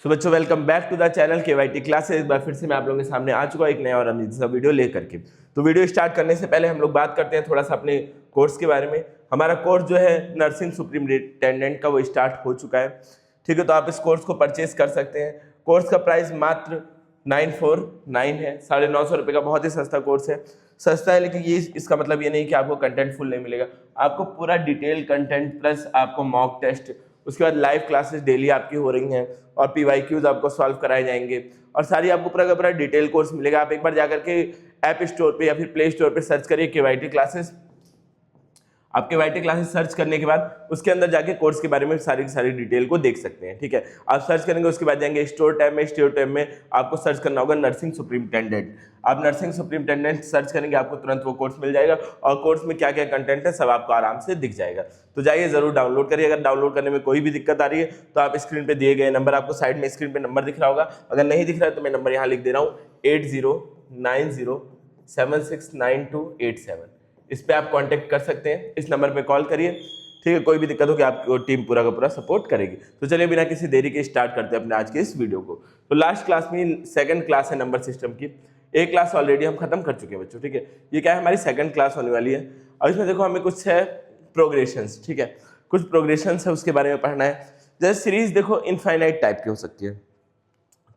सो बच्चों welcome back to the channel KYT classes. एक बार फिर से मैं आप लोगों के सामने आ चुका हूं एक नया और अमेजिंग सा वीडियो लेकर के। तो वीडियो स्टार्ट करने से पहले हम लोग बात करते हैं थोड़ा सा अपने कोर्स के बारे में। हमारा कोर्स जो है नर्सिंग सुपरिटेंडेंट का वो स्टार्ट हो चुका है, ठीक है। तो आप इस कोर्स को परचेज कर सकते हैं। कोर्स का प्राइस मात्र 949 है, 950 रुपये का बहुत ही सस्ता कोर्स है। सस्ता है लेकिन ये इसका मतलब ये नहीं कि आपको कंटेंट फुल नहीं मिलेगा। आपको पूरा डिटेल कंटेंट प्लस आपको मॉक टेस्ट, उसके बाद लाइव क्लासेस डेली आपकी हो रही हैं और PYQs आपको सॉल्व कराए जाएंगे और सारी आपको पूरा का पूरा डिटेल कोर्स मिलेगा। आप एक बार जाकर के ऐप स्टोर पे या फिर प्ले स्टोर पे सर्च करिए KYT क्लासेस। आप KYT क्लासेस सर्च करने के बाद उसके अंदर जाके कोर्स के बारे में सारी की सारी डिटेल को देख सकते हैं, ठीक है। आप सर्च करेंगे, उसके बाद जाएंगे स्टोर टैब में आपको सर्च करना होगा नर्सिंग सुपरिटेंडेंट। आप नर्सिंग सुपरिटेंडेंट सर्च करेंगे, आपको तुरंत वो कोर्स मिल जाएगा और कोर्स में क्या क्या कंटेंट है सब आपको आराम से दिख जाएगा। तो जाइए जरूर डाउनलोड करिए। अगर डाउनलोड करने में कोई भी दिक्कत आ रही है तो आप स्क्रीन पे दिए गए नंबर, आपको साइड में स्क्रीन पे नंबर दिख रहा होगा, अगर नहीं दिख रहा है तो मैं नंबर यहाँ लिख दे रहा हूँ 8090769287। इस पे आप कांटेक्ट कर सकते हैं, इस नंबर पे कॉल करिए, ठीक है। कोई भी दिक्कत हो कि आपको टीम पूरा का पूरा सपोर्ट करेगी। तो चलिए बिना किसी देरी के स्टार्ट करते हैं अपने आज के इस वीडियो को। तो लास्ट क्लास में सेकंड क्लास है नंबर सिस्टम की। एक क्लास ऑलरेडी हम खत्म कर चुके हैं बच्चों, ठीक है। ये क्या है, हमारी सेकंड क्लास होने वाली है और इसमें देखो हमें कुछ है प्रोग्रेशंस, ठीक है। कुछ प्रोग्रेशंस है उसके बारे में पढ़ना है। जैसे सीरीज देखो इनफाइनाइट टाइप की हो सकती है,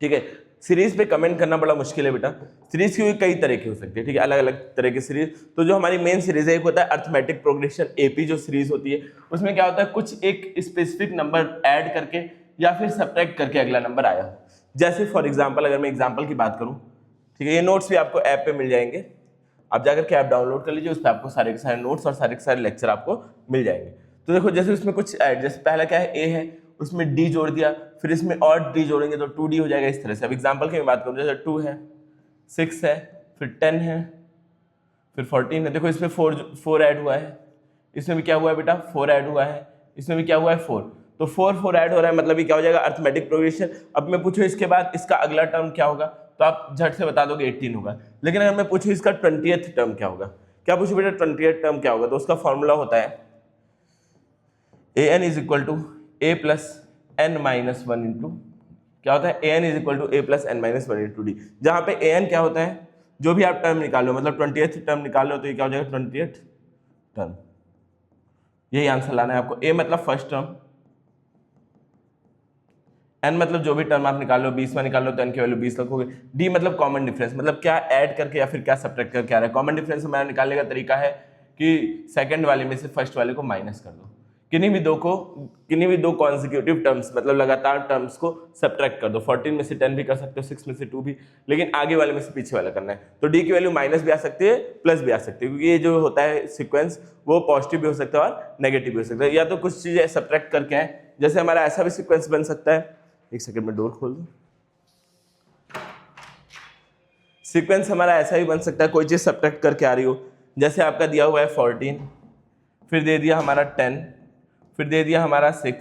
ठीक है। सीरीज पे कमेंट करना बड़ा मुश्किल है बेटा। सीरीज की कई तरह की हो सकती है, ठीक है, अलग अलग तरह की सीरीज। तो जो हमारी मेन सीरीज है एक होता है अर्थमेटिक प्रोग्रेशन AP जो सीरीज होती है, उसमें क्या होता है कुछ एक स्पेसिफिक नंबर ऐड करके या फिर सब्ट्रैक्ट करके अगला नंबर आया हो। जैसे फॉर एग्जाम्पल अगर मैं एग्जाम्पल की बात करूँ, ठीक है, ये नोट्स भी आपको ऐप पे मिल जाएंगे। आप जाकर के ऐप डाउनलोड कर लीजिए, उस पर आपको सारे के सारे नोट्स और सारे के सारे लेक्चर आपको मिल जाएंगे। तो देखो जैसे उसमें कुछ ऐड, जैसे पहला क्या है A है, उसमें D जोड़ दिया, फिर इसमें और D जोड़ेंगे तो 2D हो जाएगा। इस तरह से अब एग्जांपल की मैं बात करूं, जैसे 2 है, 6 है, फिर 10 है, फिर 14 है। देखो इसमें 4 ऐड हुआ है, इसमें भी क्या हुआ है बेटा 4 ऐड हुआ है, इसमें भी क्या हुआ है 4। तो 4 ऐड हो रहा है, मतलब ये क्या हो जाएगा अर्थमेटिक प्रोग्रेशन। अब मैं पूछूं इसके बाद इसका अगला टर्म क्या होगा तो आप झट से बता दोगे 18 होगा। लेकिन अगर मैं पूछूं इसका 20th टर्म क्या होगा, क्या पूछूं बेटा 20th टर्म क्या होगा, तो उसका फॉर्मूला होता है AN = A + n-1 इंटू क्या होता है AN = A + n-1 into D। जहां पे AN क्या होता है, जो भी आप टर्म निकालो, मतलब 20th टर्म निकालो तो ये क्या हो जाएगा 20th टर्म। यही आंसर लाना है आपको। A मतलब फर्स्ट टर्म, n मतलब जो भी टर्म आप निकालो, 20वां निकालो तो n की वैल्यू 20 रखोगे। D मतलब कॉमन डिफरेंस, मतलब क्या ऐड करके या फिर क्या सब्ट्रैक्ट करके आ रहा है। कॉमन डिफरेंस हमारा निकालने का तरीका है कि सेकंड वाले में से फर्स्ट वाले को माइनस कर दो, किन्हीं भी दो कॉन्सिक्यूटिव टर्म्स, मतलब लगातार टर्म्स को सब्ट्रैक्ट कर दो। 14 में से 10 भी कर सकते हो, 6 में से 2 भी, लेकिन आगे वाले में से पीछे वाला करना है। तो D की वैल्यू माइनस भी आ सकती है, प्लस भी आ सकती है, क्योंकि ये जो होता है सीक्वेंस वो पॉजिटिव भी हो सकता है और नेगेटिव भी हो सकता है। या तो कुछ चीजें सब्ट्रैक्ट करके आए, जैसे हमारा ऐसा भी सीक्वेंस बन सकता है। एक सेकंड में डोर खोल दो। सीक्वेंस हमारा ऐसा भी बन सकता है, कोई चीज सब्ट्रैक्ट करके आ रही हो, जैसे आपका दिया हुआ है 14, फिर दे दिया हमारा 10, फिर दे दिया हमारा 6।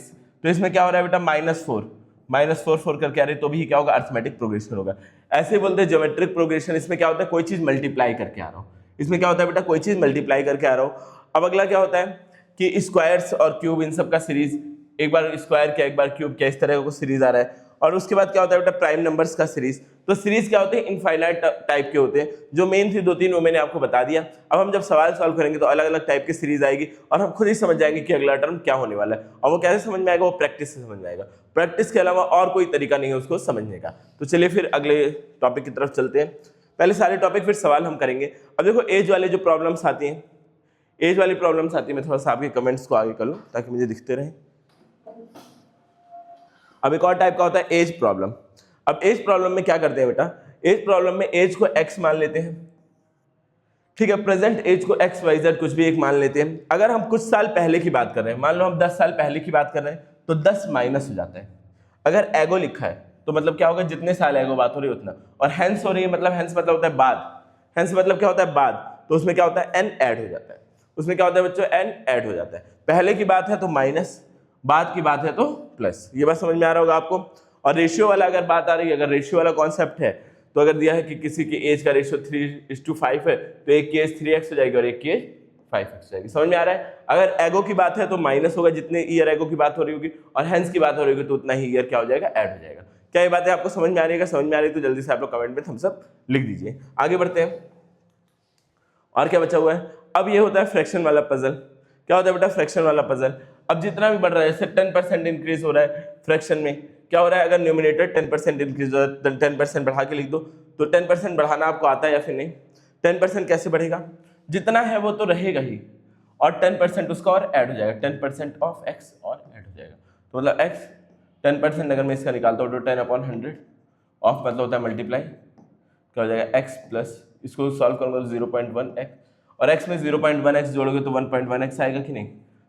तो इसमें क्या हो रहा है बेटा -4 करके आ रही है, तो भी क्या होगा अर्थमेटिक प्रोग्रेशन होगा। ऐसे बोलते हैं ज्योमेट्रिक प्रोग्रेशन। इसमें क्या होता है कोई चीज मल्टीप्लाई करके आ रहा हो। इसमें क्या होता है बेटा कोई चीज मल्टीप्लाई करके आ रहा हो। अब अगला क्या होता है कि स्क्वायर्स और क्यूब, इन सब का सीरीज, एक बार स्क्वायर किया एक बार क्यूब किया, इस तरह का सीरीज आ रहा है। और उसके बाद क्या होता है बेटा प्राइम नंबर्स का सीरीज। तो सीरीज क्या होते हैं इनफाइनाइट टाइप के होते हैं। जो मेन थी 2-3 वो मैंने आपको बता दिया। अब हम जब सवाल सॉल्व करेंगे तो अलग अलग टाइप की सीरीज आएगी और हम खुद ही समझ जाएंगे कि अगला टर्म क्या होने वाला है। और वो कैसे समझ में आएगा, वो प्रैक्टिस से समझ में आएगा। प्रैक्टिस के अलावा और कोई तरीका नहीं है उसको समझने का। तो चलिए फिर अगले टॉपिक की तरफ चलते हैं। पहले सारे टॉपिक फिर सवाल हम करेंगे। अब देखो एज वाले जो प्रॉब्लम्स आती हैं, एज वाली प्रॉब्लम्स आती है, मैं थोड़ा सा आपके कमेंट्स को आगे कर लूँ ताकि मुझे दिखते रहे। अब एक और टाइप का होता है एज प्रॉब्लम। अब एज प्रॉब्लम में क्या करते हैं बेटा, एज प्रॉब्लम में एज को x मान लेते हैं, ठीक है। प्रेजेंट एज को XYZ कुछ भी एक मान लेते हैं। अगर हम कुछ साल पहले की बात कर रहे हैं, मान लो हम 10 साल पहले की बात कर रहे हैं, तो 10 माइनस हो जाता है। अगर एगो लिखा है तो मतलब क्या होगा, जितने साल एगो बात हो रही है उतना। और हेंस हो रही है, मतलब हेंस मतलब होता है बाद, हेंस मतलब क्या होता है बाद, तो उसमें क्या होता है n ऐड हो जाता है। उसमें क्या होता है बच्चों, n ऐड हो जाता है। पहले की बात है तो माइनस, बाद की बात है तो प्लस। ये बात समझ में आ रहा होगा आपको। और रेशियो वाला अगर बात आ रही है, अगर रेशियो वाला कॉन्सेप्ट है, तो अगर दिया है कि किसी की एज का रेशियो 3:5 है, तो एक की एज 3x हो जाएगी और एक की एज 5x हो जाएगी। समझ में आ रहा है। अगर एगो की बात है तो माइनस होगा, जितने ईयर एगो की बात हो रही होगी, और हेंस की बात हो रही होगी तो उतना ही ईयर क्या हो जाएगा, ऐड हो जाएगा। क्या ये बातें आपको समझ में आ रही है? समझ में आ रही है तो जल्दी से आप लोग कमेंट में थम्स अप लिख दीजिए। आगे बढ़ते हैं, और क्या बचा हुआ है? अब ये होता है फ्रैक्शन वाला पजल। क्या होता है बेटा? फ्रैक्शन वाला पजल। अब जितना भी बढ़ रहा है, जैसे 10% इंक्रीज हो रहा है फ्रैक्शन में, क्या हो रहा है? अगर न्यूमिनेटर 10% इंक्रीज हो रहा है, 10% बढ़ा के लिख दो। तो 10% बढ़ाना आपको आता है या फिर नहीं? 10% कैसे बढ़ेगा? जितना है वो तो रहेगा ही, और 10% उसका और ऐड हो जाएगा, 10% ऑफ x और ऐड हो जाएगा। तो मतलब x 10% अगर मैं इसका निकालता हूँ तो 10/100 ऑफ मतलब होता है मल्टीप्लाई, क्या हो जाएगा? x प्लस, इसको सॉल्व करूंगा तो 0.1x, और x में 0.1x जोड़ोगे तो 1.1x आएगा कि नहीं?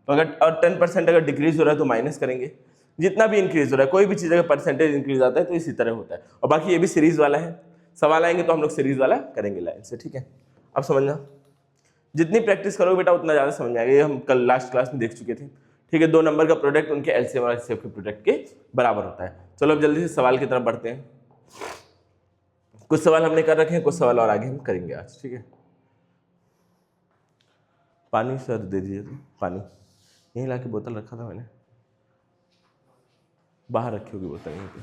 तो अगर और 10% अगर डिक्रीज हो रहा है तो माइनस करेंगे। जितना भी इंक्रीज हो रहा है, कोई भी चीज़ अगर परसेंटेज इंक्रीज आता है तो इसी तरह होता है। और बाकी ये भी सीरीज वाला है, सवाल आएंगे तो हम लोग सीरीज वाला करेंगे लाइन से, ठीक है? अब समझना, जितनी प्रैक्टिस करोगे बेटा उतना ज़्यादा समझ में आएगा। ये हम कल लास्ट क्लास में देख चुके थे, ठीक है? 2 नंबर का प्रोडक्ट उनके एलसीएम और एचसीएफ के प्रोडक्ट के बराबर होता है। चलो अब जल्दी से सवाल की तरफ बढ़ते हैं। कुछ सवाल हमने कर रखे हैं, कुछ सवाल और आगे हम करेंगे आज, ठीक है? पानी सर दे दीजिए, तो पानी यहीं ला के बोतल रखा था मैंने, बाहर रखी होगी बोतल यहीं पे,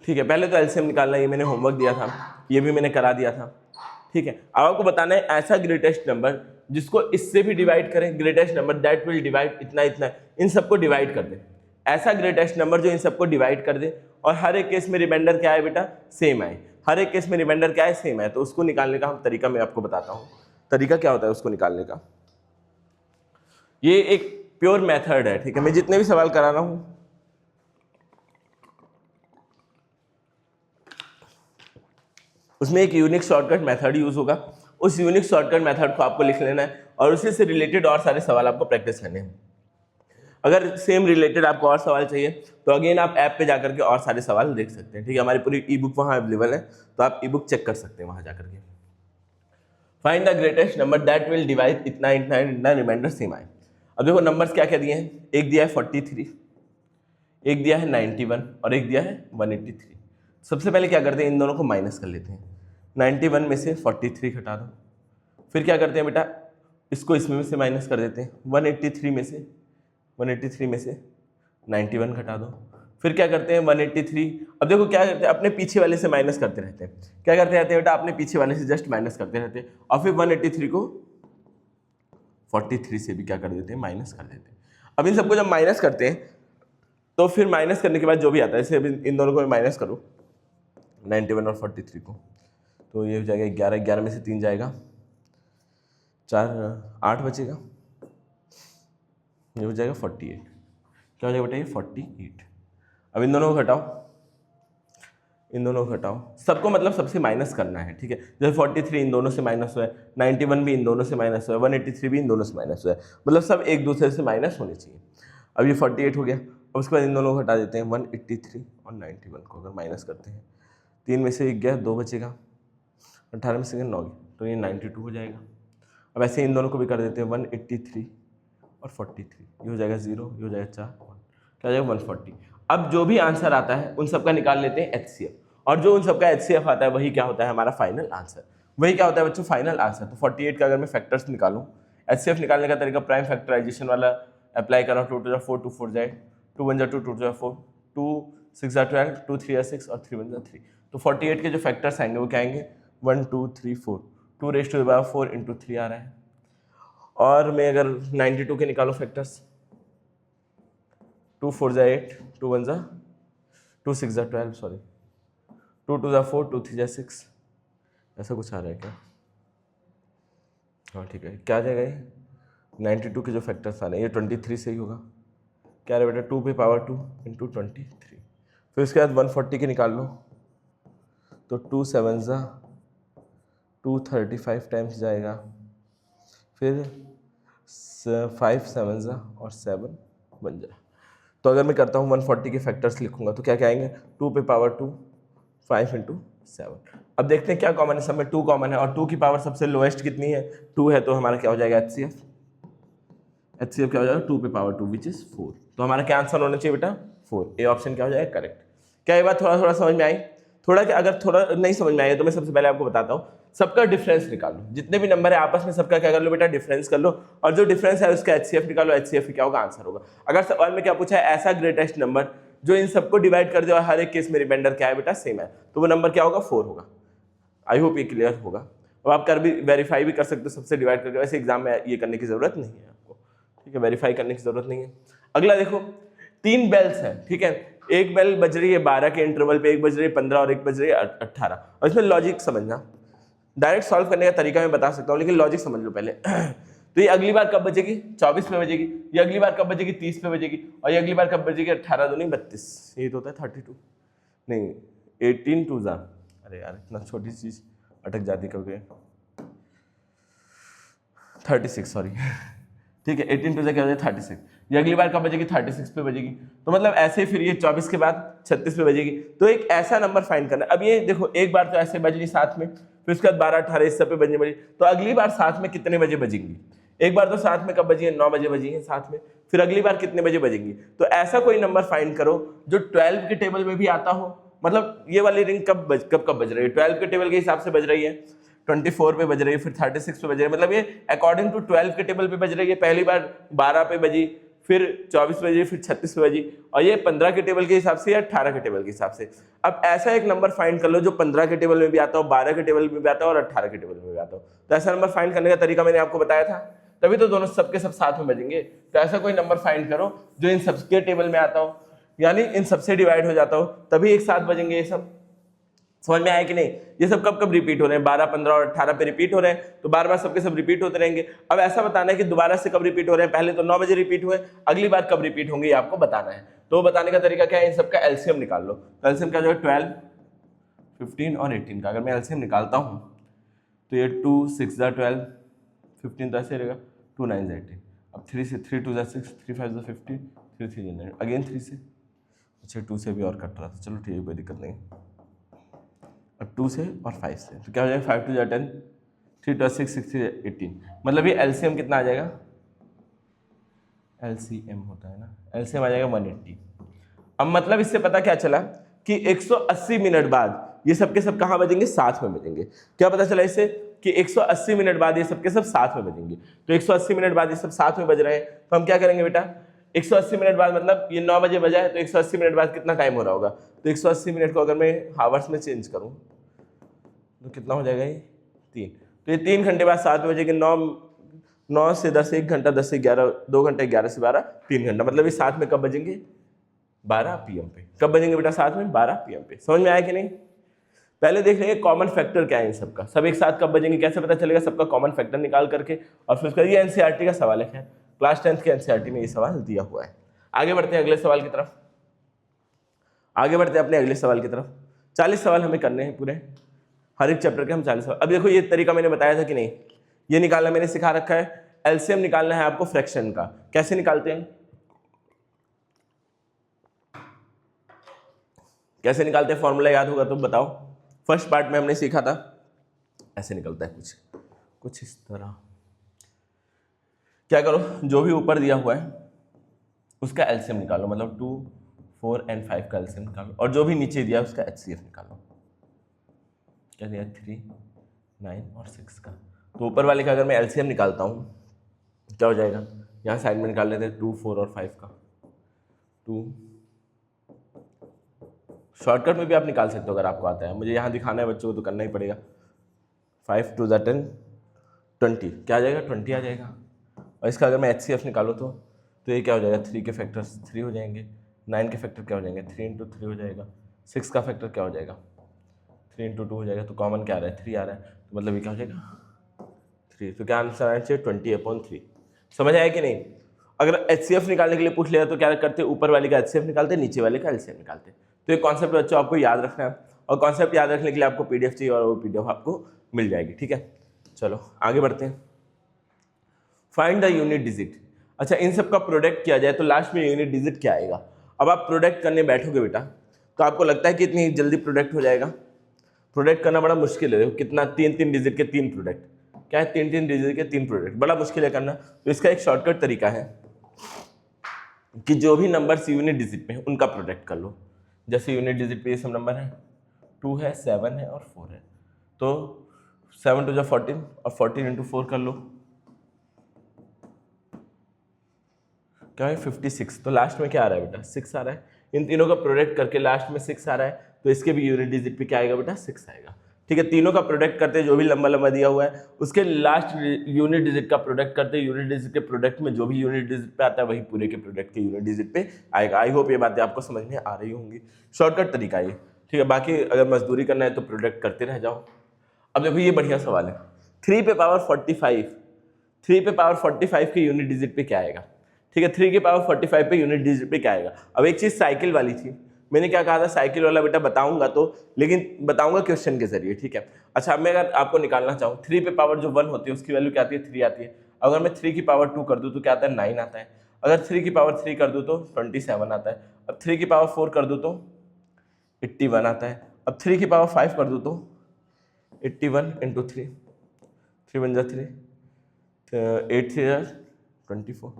ठीक है? पहले तो एलसीएम निकालना, ये मैंने होमवर्क दिया था, ये भी मैंने करा दिया था, ठीक है? अब आपको बताना है ऐसा ग्रेटेस्ट नंबर जिसको इससे भी डिवाइड करें, greatest number that will divide इतना इतना, इन सबको डिवाइड कर दे। ऐसा ग्रेटेस्ट नंबर जो इन सबको डिवाइड कर दे, और हर एक केस में रिमाइंडर क्या है बेटा? सेम आए। हर एक केस में रिमाइंडर क्या है? सेम है। तो उसको निकालने का हम तरीका मैं आपको बताता हूँ। तरीका क्या होता है उसको निकालने का? ये एक प्योर मेथड है, ठीक है? मैं जितने भी सवाल करा रहा हूँ उसमें एक यूनिक शॉर्टकट मेथड यूज होगा। उस यूनिक शॉर्टकट मेथड को आपको लिख लेना है, और उसी से रिलेटेड और सारे सवाल आपको प्रैक्टिस करने हैं। अगर सेम रिलेटेड आपको और सवाल चाहिए तो अगेन आप ऐप पे जाकर के और सारे सवाल देख सकते हैं, ठीक है? हमारी पूरी ई बुक वहाँ अवेलेबल है, तो आप ई बुक चेक कर सकते हैं वहाँ जाकर के। Find the greatest number that will divide इतना इतना इतना, रिमाइंडर सेम आए। अब देखो नंबर्स क्या क्या दिए हैं, एक दिया है 43, एक दिया है 91 और एक दिया है 183। सबसे पहले क्या करते हैं, इन दोनों को माइनस कर लेते हैं। 91 में से 43 घटा दो, फिर क्या करते हैं बेटा, इसको इसमें से माइनस कर देते हैं। 183 में से 91 घटा दो, फिर क्या करते हैं 183। अब देखो क्या करते हैं, अपने पीछे वाले से माइनस करते रहते हैं। क्या करते रहते हैं बेटा, अपने पीछे वाले से जस्ट माइनस करते रहते हैं, और फिर 183 को 43 से भी क्या कर देते हैं, माइनस कर देते हैं। अब इन सबको जब माइनस करते हैं तो फिर माइनस करने के बाद जो भी आता है, जैसे अभी इन दोनों को माइनस करो 91 और 43 को, तो ये हो जाएगा 11, 11 में से 3 जाएगा, 4 8 बचेगा, ये हो जाएगा 48। क्या हो जाएगा बेटा, ये 48। अब इन दोनों को घटाओ, इन दोनों को घटाओ, सबको मतलब सबसे माइनस करना है, ठीक है? जैसे 43 इन दोनों से माइनस हुआ है, 91 भी इन दोनों से माइनस हुआ है, 183 भी इन दोनों से माइनस हुआ है, मतलब सब एक दूसरे से माइनस होने चाहिए। अब ये 48 हो गया, अब उसके बाद इन दोनों को हटा देते हैं, 183 और 91 को अगर माइनस करते हैं, 3 में से 1 गया, 2 बचेगा, 18 में से 9 गया, तो ये 92 हो जाएगा। अब ऐसे इन दोनों को भी कर देते हैं, 183 और 43, ये हो जाएगा 0, ये हो जाएगा 4, क्या हो जाएगा 140। अब जो भी आंसर आता है उन सबका निकाल लेते हैं एचसीएफ, और जो उन सबका एचसीएफ आता है वही क्या होता है, हमारा फाइनल आंसर। वही क्या होता है बच्चों, फाइनल आंसर। तो 48 का अगर मैं फैक्टर्स निकालूं, एचसीएफ निकालने का तरीका प्राइम फैक्टराइजेशन वाला अप्लाई करा, 2 to 4, 2 4 जाए, 2 1 2, 2 2 4, 2 6 12, 2 3 6 और 3 1 3। तो 48 के जो फैक्टर्स आएंगे वो क्या आएंगे, 1 2 3 4, 2 raised to the power 4 into 3 आ रहा है। और मैं अगर 92 के निकालूं फैक्टर्स, 2 4 जा 8, 2 1 जा 2 6 जा 12, सॉरी 2 2 जा 4, 2 3 जा 6, ऐसा कुछ आ रहा है क्या? हाँ ठीक है, क्या आ जाएगा ये 92 के जो फैक्टर्स आ रहे हैं, ये 23 से ही होगा। क्या है बेटा, 2 पे पावर 2 इंटू 23। फिर उसके बाद 140 के निकाल लो, तो 2 7 जा 235 टाइम्स जाएगा, फिर 5 7 जा और 7 बन जाए। तो अगर मैं करता हूँ 140 के फैक्टर्स लिखूंगा तो क्या क्या आएंगे, 2 पे पावर 2, 5 इंटू 7। अब देखते हैं क्या कॉमन है, सब में 2 कॉमन है, और 2 की पावर सबसे लोएस्ट कितनी है, 2 है, तो हमारा क्या हो जाएगा एचसीएफ। एचसीएफ क्या हो जाएगा, 2 पे पावर 2 विच इज 4। तो हमारा क्या आंसर होना चाहिए बेटा, 4। ए ऑप्शन क्या हो जाएगा करेक्ट। क्या ये बात थोड़ा थोड़ा समझ में आई? थोड़ा कि अगर थोड़ा नहीं समझ में आया तो मैं सबसे पहले आपको बताता हूँ, सबका डिफरेंस निकालो, जितने भी नंबर है आपस में सबका क्या कर लो बेटा, डिफरेंस कर लो, और जो डिफरेंस है उसका HCF निकालो, HCF क्या होगा, आंसर होगा। अगर सवाल में क्या पूछा है, ऐसा ग्रेटेस्ट नंबर जो इन सबको डिवाइड कर दे और हर एक केस में रिमाइंडर क्या है बेटा, सेम है, तो वो नंबर क्या होगा, 4 होगा। आई होप ये क्लियर होगा। अब आप कर भी वेरीफाई भी कर सकते हो सबसे डिवाइड करके, वैसे एग्जाम में ये करने की जरूरत नहीं है आपको, ठीक है, वेरीफाई करने की जरूरत नहीं है। अगला देखो, 3 बेल्स हैं, ठीक है, एक बेल बज रही है 12 के इंटरवल पे, एक बज रही है 15 और एक बज रही है 18, और इसमें लॉजिक समझना, डायरेक्ट सॉल्व करने का तरीका मैं बता सकता हूँ लेकिन लॉजिक समझ लो पहले। तो ये अगली बार कब बजेगी, 24 पे बजेगी, ये अगली बार कब बजेगी, 30 पे बजेगी, और ये अगली बार कब बजेगी, 18 दूनी 32, ये तो होता है 32 नहीं 18 टू जा, अरे यार इतना छोटी चीज अटक जाती कभी, 36 सॉरी, ठीक है, 18 टू जा क्या हो जाए 36, ये अगली बार कब बजेगी, 36 पे बजेगी, तो मतलब ऐसे ही फिर ये 24 के बाद 36 पे बजेगी, तो एक ऐसा नंबर फाइंड करना। अब ये देखो एक बार तो ऐसे बजनी साथ में, फिर उसके बाद 12 18 इस सब पे बजने बजी, तो अगली बार साथ में कितने बजे बजेंगी, एक बार तो साथ में कब बजी है, 9 बजे बजी है साथ में, फिर अगली बार कितने बजे बजेंगी, तो ऐसा कोई नंबर फाइंड करो जो 12 के टेबल में भी आता हो, मतलब ये वाली रिंग कब बज रही है, 12 के टेबल के हिसाब से बज रही है, 24 पे बज रही है, फिर 36 पे बज रही है, मतलब ये अकॉर्डिंग टू 12 के टेबल पे बज रही है, पहली बार 12 पे बजी, फिर 24 पे बजी, फिर 36 पे बजी, और ये 15 के टेबल के हिसाब से या 18 के टेबल के हिसाब से। अब ऐसा एक नंबर फाइंड कर लो जो 15 के टेबल में भी आता हो, 12 के टेबल में भी आता हो और 18 के टेबल में भी आता हो, तो ऐसा नंबर फाइंड करने का तरीका मैंने आपको बताया था, तभी तो दोनों सबके सब साथ में बजेंगे। तो ऐसा कोई नंबर फाइंड करो जो इन सबके टेबल में आता हो, यानी इन सबसे डिवाइड हो जाता हो, तभी एक साथ बजेंगे ये सब। समझ में आया कि नहीं, ये सब कब कब रिपीट हो रहे हैं, 12 15 और 18 पे रिपीट हो रहे हैं, तो बार बार सबके सब रिपीट होते रहेंगे। अब ऐसा बताना है कि दोबारा से कब रिपीट हो रहे हैं, पहले तो 9 बजे रिपीट हुए, अगली बार कब रिपीट होंगे ये आपको बताना है। तो बताने का तरीका क्या है, इन सबका एलसीएम निकाल लो। तो एलसीएम क्या जो है 12 15 और 18 का अगर मैं एलसीएम निकालता हूँ तो ये 2 6 12 15 तो ऐसे रहेगा, 2 9 18, अब 3 से 3 2 6 3 5 15 3 3 9 अगेन 3 से, अच्छा 2 से भी और कट रहा था, चलो ठीक है कोई दिक्कत नहीं। अब 2 से और 5 से तो क्या हो जाएगा, 5 2 10 3 2 6 6 3 18, मतलब ये एलसीएम कितना आ जाएगा, एलसीएम होता है ना, एलसीएम आ जाएगा 180। अब मतलब इससे पता क्या चला कि 180 मिनट बाद ये सबके सब कहाँ बजेंगे, साथ में बजेंगे। क्या पता चला इससे कि 180 मिनट बाद ये सबके सब साथ में बजेंगे। तो 180 मिनट बाद ये सब साथ में बज रहे हैं, तो हम क्या करेंगे बेटा, 180 मिनट बाद मतलब ये 9 बजे बजा है, तो 180 मिनट बाद कितना टाइम हो रहा होगा, तो 180 मिनट को अगर मैं हावर्स में चेंज करूं तो कितना हो जाएगा, ये 3, तो ये 3 घंटे बाद 7 बजे, 9 से 10 1 घंटा, 10 से 11 2 घंटे, 11 से 12 3 घंटा, मतलब ये साथ में कब बजेंगे, 12 PM पे। कब बजेंगे बेटा साथ में, 12 PM पे। समझ में आया कि नहीं। पहले देख लेंगे कॉमन फैक्टर क्या है इन सबका, सब एक साथ कब बजेंगे कैसे पता चलेगा, सबका कॉमन फैक्टर निकाल करके, और फिर उसका ये एनसीईआरटी का सवाल है, क्लास 10th के एनसीईआरटी में ये सवाल दिया हुआ है। आगे बढ़ते हैं अगले सवाल की तरफ, आगे बढ़ते हैं अपने अगले सवाल की तरफ। 40 सवाल हमें करने हैं पूरे, हर एक चैप्टर के हम 40 सवाल। अब देखो ये तरीका मैंने बताया था कि नहीं, ये निकालना मैंने सिखा रखा है। एलसीएम निकालना है आपको फ्रैक्शन का, कैसे निकालते हैं, कैसे निकालते हैं, फॉर्मूला याद होगा तो बताओ। फर्स्ट पार्ट में हमने सीखा था, ऐसे निकलता है कुछ इस तरह। क्या करो, जो भी ऊपर दिया हुआ है उसका एलसीएम निकालो, मतलब 2 4 और 5 का एलसीएम निकालो, और जो भी नीचे दिया उसका एचसीएफ निकालो। क्या दिया, 3 9 और 6 का। तो ऊपर वाले का अगर मैं एलसीएम निकालता हूँ क्या हो जाएगा, यहाँ साइड में निकाल लेते हैं 2 4 और 5 का। 2 शॉर्टकट में भी आप निकाल सकते हो अगर आपको आता है, मुझे यहाँ दिखाना है बच्चों को तो करना ही पड़ेगा। 5 2 10 20, क्या आ जाएगा, 20 आ जाएगा। और इसका अगर मैं एचसीएफ निकालूँ तो ये क्या हो जाएगा, 3 के फैक्टर्स 3 हो जाएंगे, 9 के फैक्टर क्या हो जाएंगे, 3 × 3 हो जाएगा, 6 का फैक्टर क्या हो जाएगा, 3 × 2 हो जाएगा। तो कॉमन क्या आ रहा है, 3 आ रहा है, तो मतलब ये क्या हो जाएगा 3। तो क्या आंसर आना चाहिए, 20/3। समझ आया कि नहीं। अगर एचसीएफ निकालने के लिए पूछ लिया तो क्या करते, ऊपर वाले का एचसीएफ निकालते, नीचे वाले का एलसीएम निकालते। तो ये कॉन्सेप्ट बच्चों आपको याद रखना है, और कॉन्सेप्ट याद रखने के लिए आपको पीडीएफ चाहिए, और वो पीडीएफ आपको मिल जाएगी, ठीक है। चलो आगे बढ़ते हैं। Find the unit digit. अच्छा, इन सब का प्रोडक्ट किया जाए तो लास्ट में यूनिट डिजिट क्या आएगा। अब आप प्रोडक्ट करने बैठोगे बेटा तो आपको लगता है कि इतनी जल्दी प्रोडक्ट हो जाएगा, प्रोडक्ट करना बड़ा मुश्किल है। कितना, 3 डिजिट के 3 प्रोडक्ट, क्या है, 3 डिजिट के 3 प्रोडक्ट, बड़ा मुश्किल है करना। तो इसका एक शॉर्टकट तरीका है कि जो भी नंबर्स यूनिट डिजिट में है उनका प्रोडक्ट कर लो। जैसे यूनिट डिजिट पे ये सब नंबर है 2 है, 7 है और 4 है। तो 7 टू जा 14 और 14 इंटू 4 कर लो, क्या है 56। तो लास्ट में क्या आ रहा है बेटा 6 आ रहा है। इन तीनों का प्रोडक्ट करके लास्ट में 6 आ रहा है, तो इसके भी यूनिट डिजिट पे क्या आएगा बेटा 6 आएगा। ठीक है, तीनों का प्रोडक्ट करते जो भी लंबा लंबा दिया हुआ है उसके लास्ट यूनिट डिजिट का प्रोडक्ट करते, यूनिट डिजिट के प्रोडक्ट में जो भी यूनिट डिजिट पे आता है वही पूरे के प्रोडक्ट के यूनिट डिजिट पे आएगा। आई होप ये बातें आपको समझ में आ रही होंगी, शॉर्टकट तरीका ये। ठीक है, बाकी अगर मजदूरी करना है तो प्रोडक्ट करते रह जाओ। अब देखो ये बढ़िया सवाल है, 3 पे पावर 45, 3 पे पावर 45 के यूनिट डिजिट पे क्या आएगा। ठीक है, 3 के पावर 45 पे यूनिट डिजिट पे क्या आएगा। अब एक चीज साइकिल वाली थी, मैंने क्या कहा था साइकिल वाला बेटा बताऊंगा, तो लेकिन बताऊंगा क्वेश्चन के जरिए। ठीक है, अच्छा अब मैं अगर आपको निकालना चाहूँ 3 पे पावर जो 1 होती है उसकी वैल्यू क्या आती है 3 आती है। अगर मैं 3 की पावर 2 कर दूँ तो क्या आता है 9 आता है। अगर 3 की पावर 3 कर दूँ तो 27 आता है। अब 3 की पावर 4 कर दूँ तो 81 आता है। अब 3 की पावर 5 कर दूँ तो 81 इंटू 3, 3 बन जा 3, 8 3 24,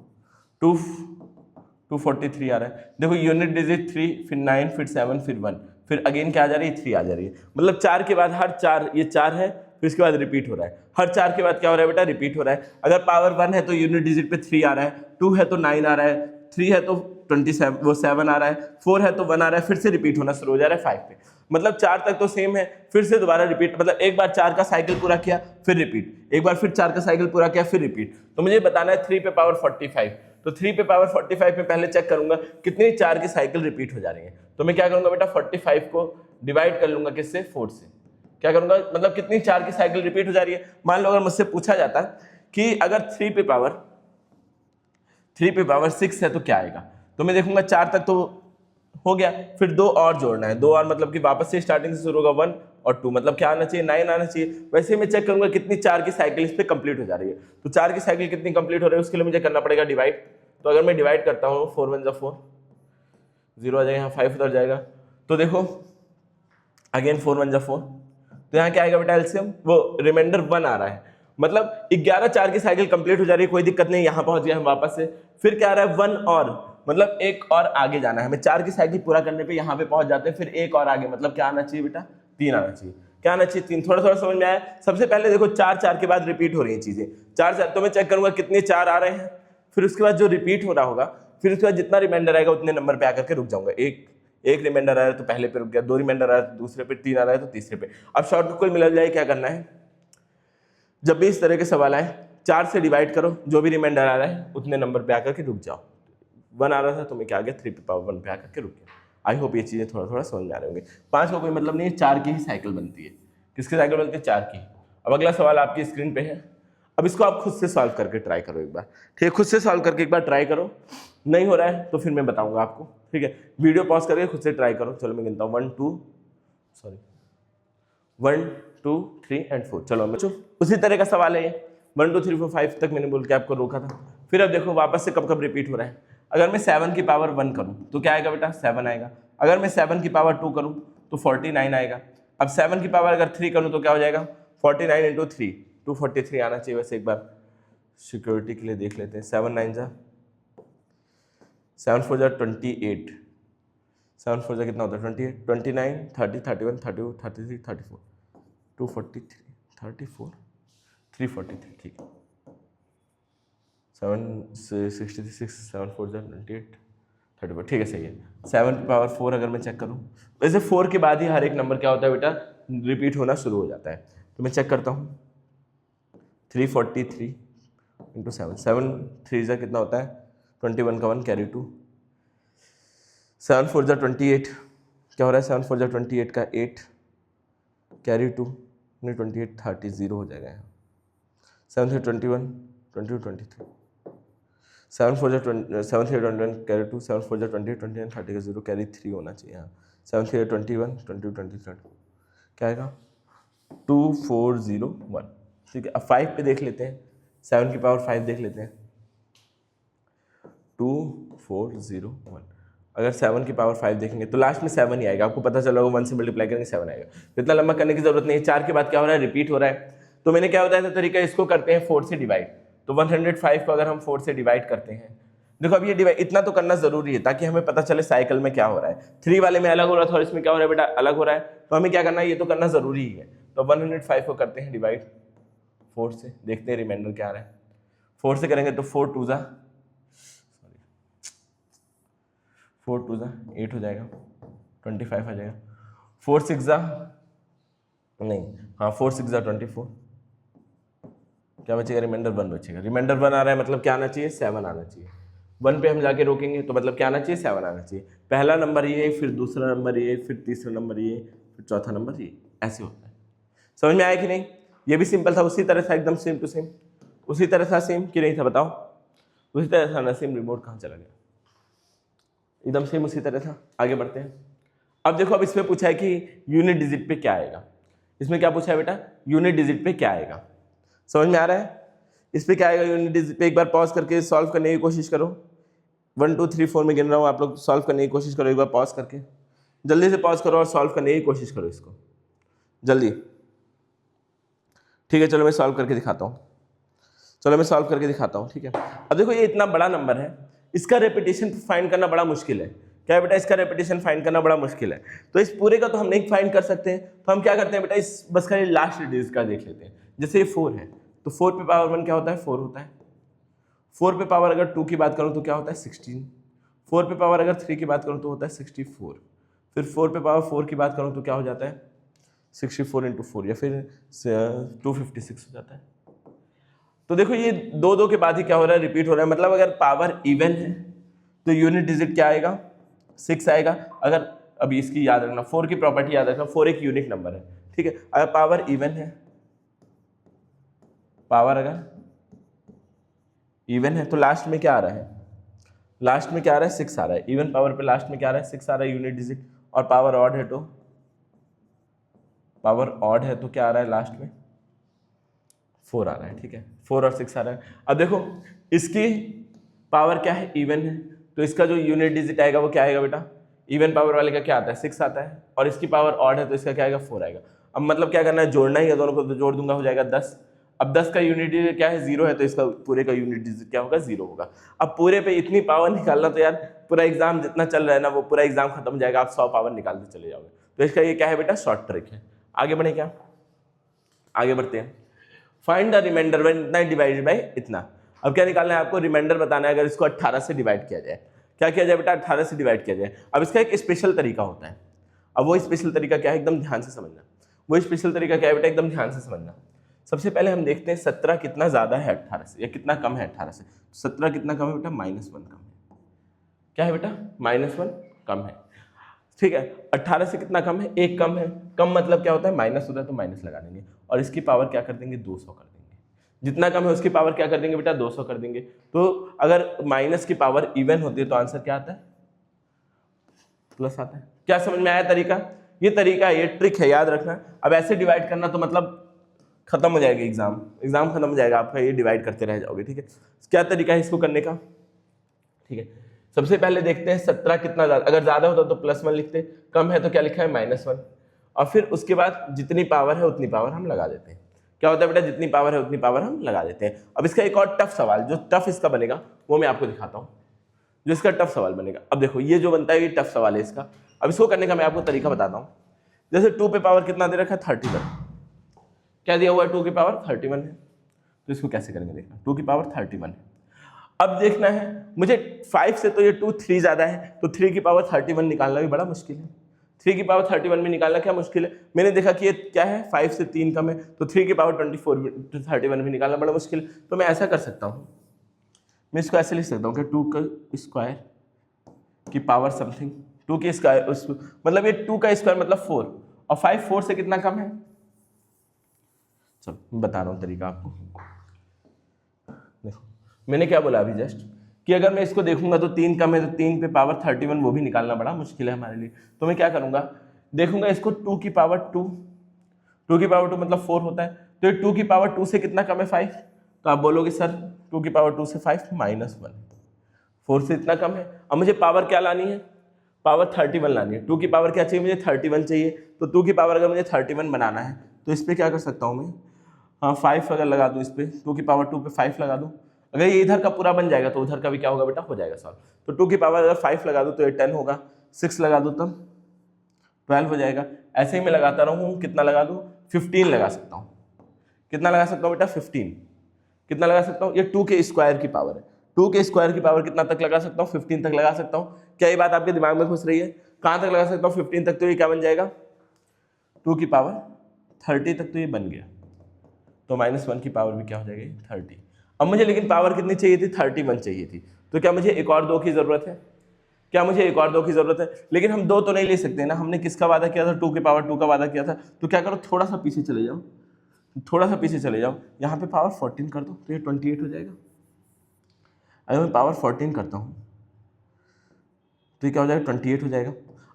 243 आ रहा है। देखो यूनिट डिजिट 3, फिर 9, फिर 7, फिर 1, फिर अगेन क्या आ जा रही है 3 आ जा रही है। मतलब 4 के बाद हर 4, ये 4 है फिर इसके बाद रिपीट हो रहा है, हर 4 के बाद क्या हो रहा है बेटा रिपीट हो रहा है। अगर पावर 1 है तो यूनिट डिजिट पे 3 आ रहा है, 2 है तो 9 आ रहा है, 3 है तो 27 वो 7 आ रहा है, 4 है तो 1 आ रहा है, फिर से रिपीट होना शुरू हो जा रहा है 5 पे। मतलब 4 तक तो सेम है, फिर से दोबारा रिपीट, मतलब एक बार 4 का साइकिल पूरा किया फिर रिपीट, एक बार फिर 4 का साइकिल पूरा किया फिर रिपीट। तो मुझे बताना है 3 पे पावर 45, तो 3 पे पावर 45 में पहले चेक करूंगा कितनी 4 की साइकिल रिपीट हो जा रही है। तो मैं क्या करूंगा बेटा 45 को डिवाइड कर लूंगा किससे 4 से। क्या करूंगा मतलब कितनी 4 की साइकिल रिपीट हो जा रही है। मान लो अगर मुझसे पूछा जाता कि अगर 3 पे पावर 6 है तो क्या आएगा, तो मैं देखूंगा 4 तक तो हो गया, फिर 2 और जोड़ना है, 2 और मतलब कि वापस से स्टार्टिंग से शुरू होगा 1 और 2, मतलब क्या आना चाहिए 9 आना चाहिए। वैसे मैं चेक करूंगा कितनी 4 की साइकिल इस पे कंप्लीट हो जा रही है। तो 4 की साइकिल कितनी कंप्लीट हो रही है उसके लिए मुझे करना पड़ेगा डिवाइड। तो अगर मैं डिवाइड करता हूँ 4 1 जा 4, 0 आ जाएगा, यहाँ 5 उधर जाएगा। तो देखो अगेन 4 1 जा 4, तो यहाँ क्या आएगा बेटा एलसीएम, वो रिमाइंडर 1 आ रहा है, मतलब 11 4 की साइकिल कंप्लीट हो जा रही है, कोई दिक्कत नहीं, यहाँ पहुंच गए हम वापस से। फिर क्या आ रहा है 1 और, मतलब एक और आगे जाना है हमें, 4 की साइकिल पूरा करने पे यहाँ पे पहुंच जाते हैं, फिर एक और आगे, मतलब क्या आना चाहिए बेटा 3 आना चाहिए। क्या आना चाहिए 3, थोड़ा थोड़ा समझ में आया। सबसे पहले देखो 4 4 के बाद रिपीट हो रही है चीजें, 4 4, तो मैं चेक करूंगा कितने 4 आ रहे हैं, फिर उसके बाद जो रिपीट हो रहा होगा, फिर उसके बाद जितना रिमाइंडर आएगा उतने नंबर पे आकर के रुक जाऊंगा। एक रिमाइंडर आ रहा है तो पहले पे रुक गया, 2 रिमाइंडर आ रहा है तो दूसरे पे, 3 आ रहा है तो तीसरे पे। अब शॉर्टकट कुल मिला जाए क्या करना है, जब भी इस तरह के सवाल आए 4 से डिवाइड करो, जो भी रिमाइंडर आ रहा है उतने नंबर पे आकर के रुक जाओ। 1 आ रहा था तो मैं क्या आ गया 3 पे पावर 1 पे आकर के रुक गया। आई होप ये चीजें थोड़ा थोड़ा समझ में आ रहे होंगे। 5 का कोई मतलब नहीं है, 4 की ही साइकिल बनती है। किसकी साइकिल बनती है 4 की। अब अगला सवाल आपकी स्क्रीन पे है, अब इसको आप खुद से सॉल्व करके ट्राई करो एक बार। ठीक है, खुद से सॉल्व करके एक बार ट्राई करो, नहीं हो रहा है तो फिर मैं बताऊंगा आपको। ठीक है, वीडियो पॉज करके खुद से ट्राई करो। चलो मैं गिनता हूँ 1 2 3 एंड 4। चलो बच्चों उसी तरह का सवाल है ये, 1 2 3 4 5 तक मैंने बोल के आपको रोका था। फिर अब देखो वापस से कब कब रिपीट हो रहा है। अगर मैं 7 की पावर 1 करूं तो क्या आएगा बेटा 7 आएगा। अगर मैं 7 की पावर 2 करूं तो 49 आएगा। अब 7 की पावर अगर 3 करूं तो क्या हो जाएगा 49 इंटू 3, 243 आना चाहिए। वैसे एक बार सिक्योरिटी के लिए देख लेते हैं। 7 9 जा 7 4 जा 28, 7 4 जा कितना होता है 28, 29 30 31 32 33 34, 243 34 343, ठीक है। 766 7 4 जा 28 34, ठीक है सही है। 7 की पावर 4 अगर मैं चेक करूं, वैसे 4 के बाद ही हर एक नंबर क्या होता है बेटा रिपीट होना शुरू हो जाता है। तो मैं चेक करता हूं 343 इंटू 7, 7 3 जा कितना होता है 21 का 1 कैरी 2, 7 4 जा 28, क्या हो रहा है 7 4 जा 28 का 8 कैरी 2, 28 30 0 हो जाएगा यहाँ। 7 3 21 22 23, 7 4 जा 7 3 21 कैरी 2, 7 4 जा 28 29 30 का 0 कैरी 3 होना चाहिए यहाँ। 7 3 21 22 23 क्या आएगा 2401, ठीक है। अब 5 पे देख लेते हैं, 7 की पावर 5 देख लेते हैं 2401। अगर 7 की पावर 5 देखेंगे तो लास्ट में 7 ही आएगा, आपको पता चला होगा 1 से मल्टीप्लाई करेंगे 7 आएगा। तो इतना लंबा करने की जरूरत नहीं है। 4 के बाद क्या हो रहा है रिपीट हो रहा है। तो मैंने क्या बताया था तरीका, इसको करते हैं 4 से डिवाइड। तो 105 को अगर हम 4 से डिवाइड करते हैं, देखो अब ये डिवाइड इतना तो करना जरूरी है ताकि हमें पता चले साइकिल में क्या हो रहा है। 3 वाले में अलग हो रहा था और इसमें क्या हो रहा है बेटा, अलग हो रहा है। तो हमें क्या करना है, ये तो करना जरूरी ही है। तो 105 को करते हैं डिवाइड 4 से, देखते हैं रिमाइंडर क्या आ रहा है। 4 से करेंगे तो 4 2 8 हो जाएगा, 25 आ जाएगा। 4 6 नहीं, हाँ 4 6 24, क्या बचेगा, रिमाइंडर 1 बचेगा। रिमाइंडर 1 आ रहा है मतलब क्या आना चाहिए, 7 आना चाहिए। 1 पे हम जाके रोकेंगे तो मतलब क्या आना चाहिए, 7 आना चाहिए। पहला नंबर ये, फिर दूसरा नंबर ये, फिर तीसरा नंबर ये, फिर चौथा नंबर ये, ऐसे होता है। समझ में आया कि नहीं? ये भी सिंपल था, उसी तरह था, एकदम सेम टू सेम। उसी तरह था सेम कि नहीं था बताओ? उसी तरह था ना सेम। रिमोट कहाँ चला गया? एकदम सेम उसी तरह था। आगे बढ़ते हैं। अब देखो, अब इसमें पूछा है कि यूनिट डिजिट पे क्या आएगा। इसमें क्या पूछा है बेटा, यूनिट डिजिट पे क्या आएगा। समझ में आ रहा है? इस पे क्या आएगा यूनिट डिजिट पे, एक बार पॉज करके सॉल्व करने की कोशिश करो। 1 2 3 4 में गिन रहा हूँ, आप लोग सॉल्व करने की कोशिश करो। एक बार पॉज करके जल्दी से पॉज करो और सॉल्व करने की कोशिश करो इसको जल्दी। ठीक है, चलो मैं सॉल्व करके दिखाता हूँ। ठीक है। अब देखो, ये इतना बड़ा नंबर है, इसका रेपिटेशन फाइंड करना बड़ा मुश्किल है। क्या है बेटा, इसका रेपिटेशन फाइंड करना बड़ा मुश्किल है। तो इस पूरे का तो हम नहीं फाइंड कर सकते हैं, तो हम क्या करते हैं बेटा, इस बस का लास्ट डिजिट का देख लेते हैं। जैसे ये 4 है तो 4 पे पावर 1 क्या होता है, 4 होता है। 4 पे पावर अगर 2 की बात करूं तो क्या होता है, 16। 4 पे पावर अगर 3 की बात करूं तो होता है 64। फिर 4 पे पावर 4 की बात करूं तो क्या हो जाता है, 64 × 4 या फिर 256 हो जाता है। तो देखो, ये 2 2 के बाद ही क्या हो रहा है, रिपीट हो रहा है। मतलब अगर पावर इवन है तो यूनिट डिजिट क्या आएगा, 6 आएगा। अगर अभी इसकी याद रखना, 4 की प्रॉपर्टी याद रखना, 4 एक यूनिक नंबर है। ठीक है, अगर पावर इवन है, पावर अगर इवन है तो लास्ट में क्या आ रहा है, लास्ट में क्या आ रहा है, 6 आ रहा है। इवन पावर पे लास्ट में क्या आ रहा है, 6 आ रहा है यूनिट डिजिट। और पावर ऑड है तो क्या आ रहा है लास्ट में, 4 आ रहा है। ठीक है, 4 और 6 आ रहा है। अब देखो, इसकी पावर क्या है, इवन है, तो इसका जो यूनिट डिजिट आएगा वो क्या आएगा बेटा, इवन पावर वाले का क्या आता है, 6 आता है। और इसकी पावर ऑड है तो इसका क्या आएगा, 4 आएगा। अब मतलब क्या करना है, जोड़ना ही है दोनों को, तो जोड़ दूंगा, हो जाएगा 10। अब 10 का यूनिट डिजिट क्या है, 0 है, तो इसका पूरे का यूनिट डिजिट क्या होगा, 0 होगा। अब पूरे पे इतनी पावर निकालना तो यार पूरा एग्जाम जितना चल रहा है ना, वो पूरा एग्जाम खत्म हो जाएगा, आप 100 पावर निकालते चले जाओगे। तो इसका ये क्या है बेटा, शॉर्ट ट्रिक है। आगे बढ़े क्या, आगे बढ़ते हैं। फाइंड द रिमाइंडर व्हेन इतना डिवाइडेड बाय इतना। अब क्या निकालना है आपको, रिमाइंडर बताना है। अगर इसको 18 से डिवाइड किया जाए, क्या किया जाए बेटा, 18 से डिवाइड किया जाए। अब इसका एक स्पेशल तरीका होता है। अब वो स्पेशल तरीका क्या है, एकदम ध्यान से समझना। वो स्पेशल तरीका क्या है बेटा, एकदम ध्यान से समझना। सबसे पहले हम देखते हैं 17 कितना ज्यादा है 18 से, या कितना कम है 18 से। 17 कितना कम है बेटा, -1 कम है। क्या है बेटा, -1 कम है। ठीक है, 18 से कितना कम है, 1 कम है। कम मतलब क्या होता है, माइनस होता है, तो माइनस लगा देंगे। और इसकी पावर क्या कर देंगे, 200 कर देंगे। जितना कम है उसकी पावर क्या कर देंगे बेटा, 200 कर देंगे। तो अगर माइनस की पावर इवन होती है तो आंसर क्या आता है, प्लस आता है। क्या समझ में आया तरीका? ये तरीका है, ये ट्रिक है, याद रखना। अब ऐसे डिवाइड करना तो मतलब खत्म हो जाएगा एग्जाम खत्म हो जाएगा आपका, ये डिवाइड करते रह जाओगे। ठीक है, क्या तरीका है इसको करने का? ठीक है, सबसे पहले देखते हैं 17 कितना ज्यादा, अगर ज्यादा होता तो +1 लिखते, कम है तो क्या लिखा है, -1। और फिर उसके बाद जितनी पावर है उतनी पावर हम लगा देते हैं। क्या होता है बेटा, जितनी पावर है उतनी पावर हम लगा देते हैं। अब इसका एक और टफ सवाल, जो टफ इसका बनेगा वो मैं आपको दिखाता हूँ, जो इसका टफ सवाल बनेगा। अब देखो, ये जो बनता है ये टफ सवाल है इसका। अब इसको करने का मैं आपको तरीका बताता हूँ। जैसे 2 पे पावर कितना दे रखा है, 31। क्या दिया हुआ है, 2 की पावर 31 है। तो इसको कैसे करेंगे, देखना, 2 की पावर 31 है। अब देखना है मुझे 5 से, तो ये 2 3 ज्यादा है, तो 3 की पावर 31 निकालना भी बड़ा मुश्किल है। 3 की पावर 31 में निकालना क्या मुश्किल है, मैंने देखा कि ये क्या है, 5 से 3 कम है, तो 3 की पावर 31 में निकालना बड़ा मुश्किल है। तो मैं ऐसा कर सकता हूँ, मैं इसको ऐसे लिख सकता हूँ कि 2 का स्क्वायर की पावर समथिंग, 2 की स्क्वायर, मतलब ये 2 का स्क्वायर मतलब 4, और 5 4 से कितना कम है। चलो मैं बता रहा हूँ तरीका आपको। देखो, मैंने क्या बोला अभी जस्ट, कि अगर मैं इसको देखूंगा तो 3 कम है, तो 3 पे पावर 31 वो भी निकालना बड़ा मुश्किल है हमारे लिए। तो मैं क्या करूंगा, देखूंगा इसको 2 की पावर 2, 2 की पावर 2 मतलब 4 होता है, तो ये 2 की पावर 2 से कितना कम है, 5। तो आप बोलोगे सर 2 की पावर 2 से 5 -1, 4 से इतना कम है। अब मुझे पावर क्या लानी है, पावर 31 लानी है। 2 की पावर क्या चाहिए मुझे, 31 चाहिए। तो 2 की पावर अगर मुझे 31 बनाना है तो इस पर क्या कर सकता हूँ मैं, हाँ 5 अगर लगा दूँ इस पर, 2 की पावर 2 पे 5 लगा दूँ। अगर ये इधर का पूरा बन जाएगा तो उधर का भी क्या होगा बेटा, हो जाएगा सॉल्व। तो 2 की पावर अगर 5 लगा दो तो ये 10 होगा, 6 लगा दो तब 12 हो जाएगा। ऐसे ही मैं लगाता रहूँ, कितना लगा दूँ, 15 लगा सकता हूँ। कितना लगा सकता हूँ बेटा, 15। कितना लगा सकता हूँ, ये 2 के स्क्वायर की पावर है, 2 के स्क्वायर की पावर कितना तक लगा सकता हूँ, 15 तक लगा सकता हूँ। क्या ये बात आपके दिमाग में घुस रही है, कहाँ तक लगा सकता हूँ, 15 तक। तो ये क्या बन जाएगा, 2 की पावर 30 तक तो ये बन गया। तो -1 की पावर भी क्या हो जाएगी, 30। अब मुझे लेकिन पावर कितनी चाहिए थी, 31 चाहिए थी। तो क्या मुझे एक और 2 की जरूरत है, क्या मुझे एक और 2 की जरूरत है। लेकिन हम 2 तो नहीं ले सकते ना, हमने किसका वादा किया था, 2 की पावर 2 का वादा किया था। तो क्या करो, थोड़ा सा पीछे चले जाओ, थोड़ा सा पीछे चले जाओ, यहाँ पे पावर 14 कर दो तो ये 28 हो जाएगा। अगर मैं पावर 14 करता हूँ तो ये क्या हो जाएगा, 28 हो जाएगा।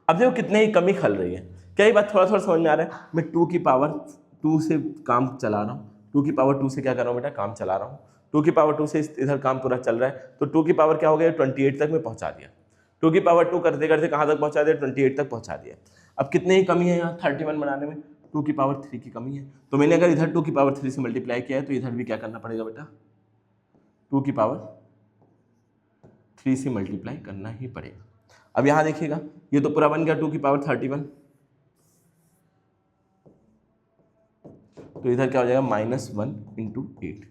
अब देखो कितने ही कमी खल रही है, क्या ये बात थोड़ा थोड़ा समझ में आ रहा है। मैं 2 की पावर 2 से काम चला रहा हूँ, 2 की पावर 2 से क्या कर रहा हूँ बेटा, काम चला रहा हूँ। 2 की पावर 2 से इधर काम पूरा चल रहा है, तो 2 की पावर क्या हो गया, 28 तक मैं पहुँचा दिया। 2 की पावर 2 करते करते कहाँ तक पहुँचा दिया, 28 तक पहुँचा दिया। अब कितने ही कमी है यहाँ 31 बनाने में, 2 की पावर 3 की कमी है। तो मैंने अगर इधर 2 की पावर 3 से मल्टीप्लाई किया है तो इधर भी क्या करना पड़ेगा बेटा, 2 की पावर 3 से मल्टीप्लाई करना ही पड़ेगा। अब यहाँ देखिएगा, ये तो पूरा बन गया 2 की पावर 31, तो इधर क्या हो जाएगा, -1 × 8।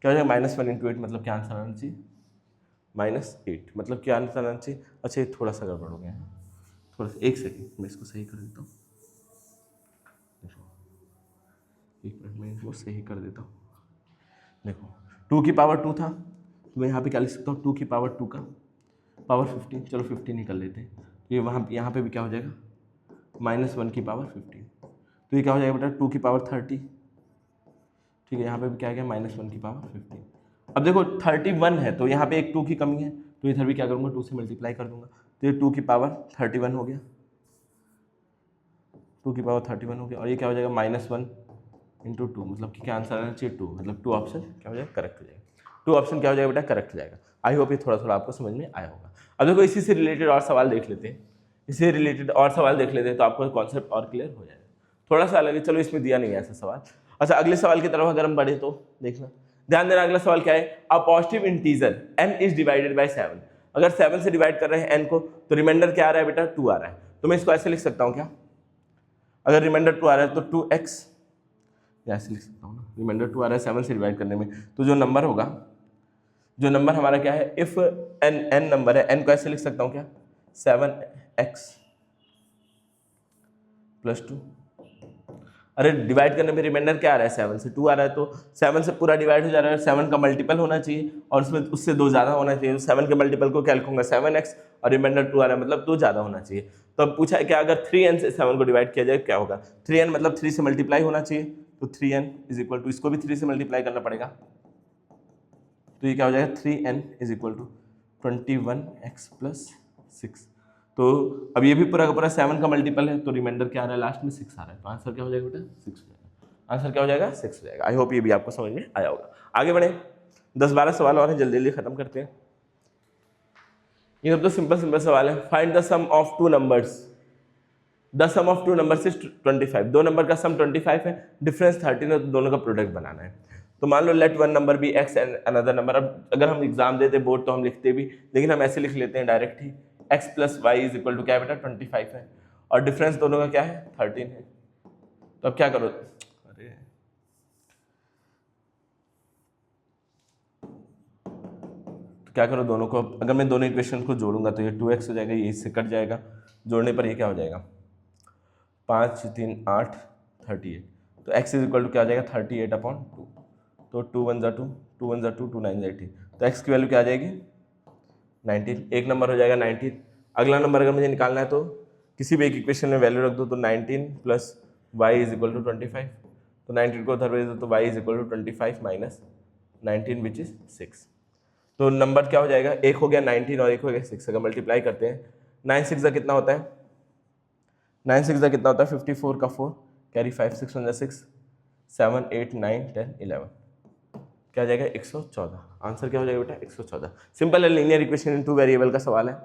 क्या हो जाएगा, -1 × 8 मतलब क्या आंसर आना चाहिए, -8 मतलब क्या आंसर आना चाहिए। अच्छा ये थोड़ा सा गड़बड़ हो गया है, थोड़ा सा, एक सेकेंड मैं इसको सही कर देता हूँ, एक मिनट में इसको सही कर देता हूँ। देखो 2 की पावर 2 था, तो मैं यहाँ पे क्या लिख सकता हूँ, 2 की पावर 2 का पावर 15, चलो 15 निकल लेते हैं। तो ये वहाँ यहाँ पे भी क्या हो जाएगा, -1 की पावर 15, तो ये क्या हो जाएगा बेटा, 2 की पावर 30। ठीक है, यहाँ पे भी क्या आ गया, -1 की पावर 15। अब देखो 31 है तो यहाँ पे एक 2 की कमी है, तो इधर भी क्या करूँगा, 2 से मल्टीप्लाई कर दूंगा, तो ये 2 की पावर 31 हो गया, 2 की पावर 31 हो गया। और ये क्या हो जाएगा, -1 × 2 मतलब कि क्या आंसर आना चाहिए, 2 मतलब 2 ऑप्शन क्या हो जाएगा, करेक्ट हो जाएगा। 2 ऑप्शन क्या हो जाएगा बेटा, करेक्ट हो जाएगा। आई होप ये थोड़ा थोड़ा आपको समझ में आया होगा। अब देखो इसी से रिलेटेड और सवाल देख लेते हैं, इससे रिलेटेड और सवाल देख लेते हैं तो आपको कॉन्सेप्ट और क्लियर हो जाएगा। थोड़ा सा अलग है, चलो इसमें दिया नहीं है ऐसा सवाल। अच्छा अगले सवाल की तरफ अगर हम बढ़े तो देखना, ध्यान देना। अगला सवाल क्या है, a positive integer n is divided by 7। अगर 7 से डिवाइड कर रहे हैं n को तो रिमाइंडर क्या आ रहा है बेटा, 2 आ रहा है। तो मैं इसको ऐसे लिख सकता हूँ क्या, अगर रिमाइंडर 2 आ रहा है तो 2x, ऐसे लिख सकता हूँ ना, रिमाइंडर 2 आ रहा है 7 से डिवाइड करने में, तो जो नंबर होगा, जो नंबर हमारा क्या है, इफ n नंबर है, n को ऐसे लिख सकता हूँ क्या, 7x + 2। अरे डिवाइड करने में रिमाइंडर क्या आ रहा है, 7 से 2 आ रहा है, तो 7 से पूरा डिवाइड हो जा रहा है, 7 का मल्टीपल होना चाहिए और उसमें उससे 2 ज़्यादा होना चाहिए। तो 7 के मल्टीपल को क्या लिखूंगा, 7x, और रिमाइंडर 2 आ रहा है मतलब 2 ज़्यादा होना चाहिए। तो अब पूछा है कि अगर 3n से 7 को डिवाइड किया जाए क्या होगा, 3n मतलब 3 से मल्टीप्लाई होना चाहिए, तो 3n = इसको भी 3 से मल्टीप्लाई करना पड़ेगा, तो ये क्या हो जाएगा, 3n = 21x + 6। तो अब ये भी पूरा का पूरा 7 का मल्टीपल है, तो रिमाइंडर क्या आ रहा है, लास्ट में 6 आ रहा है, तो आंसर क्या हो जाएगा बेटा, 6 हो जाएगा। आंसर क्या हो जाएगा, 6 हो जाएगा। आई होप ये भी आपको समझ में आया होगा। आगे बढ़े, 10-12 सवाल और हैं, जल्दी जल्दी खत्म करते हैं। ये सब तो सिंपल सिंपल सवाल है। Find the sum of 2 numbers, the sum of 2 numbers is 25। 2 number का सम 25 है, डिफरेंस 13 है, तो दोनों का प्रोडक्ट बनाना है। तो मान लो let one number be x and another number. अब अगर हम एग्जाम देते बोर्ड तो हम लिखते भी, लेकिन हम ऐसे लिख लेते हैं डायरेक्ट ही, x + y = क्या है बेटा, 25 है, और डिफरेंस दोनों का क्या है, 13 है। तो अब क्या करो, अरे तो क्या करो, दोनों को अगर मैं दोनों इक्वेशन को जोड़ूंगा तो ये 2x हो जाएगा, ये इससे कट जाएगा, जोड़ने पर ये क्या हो जाएगा, 5 3 8 38। तो x = क्या आ जाएगा, 38/2। तो 2 1 = 2, 2 1 = 2, 2 9 = 18। तो x की वैल्यू क्या आ जाएगी, 19। एक नंबर हो जाएगा 19। अगला नंबर अगर मुझे निकालना है तो किसी भी एक इक्वेशन में वैल्यू रख दो, तो 19 + y = 25। तो 19 को उधर भेज दो, तो y = 25 - 19 विच इज 6। तो नंबर क्या हो जाएगा, एक हो गया 19 और एक हो गया 6। अगर मल्टीप्लाई करते हैं, 9 6 कितना होता है, 9 6 कितना होता है, 54 का 4, कैरी 5 6 1 6, 7 8 9 10 11, क्या जाएगा 114। आंसर क्या हो जाएगा बेटा, 114। सिंपल है, लीनियर इक्वेशन इन 2 वेरिएबल का सवाल है।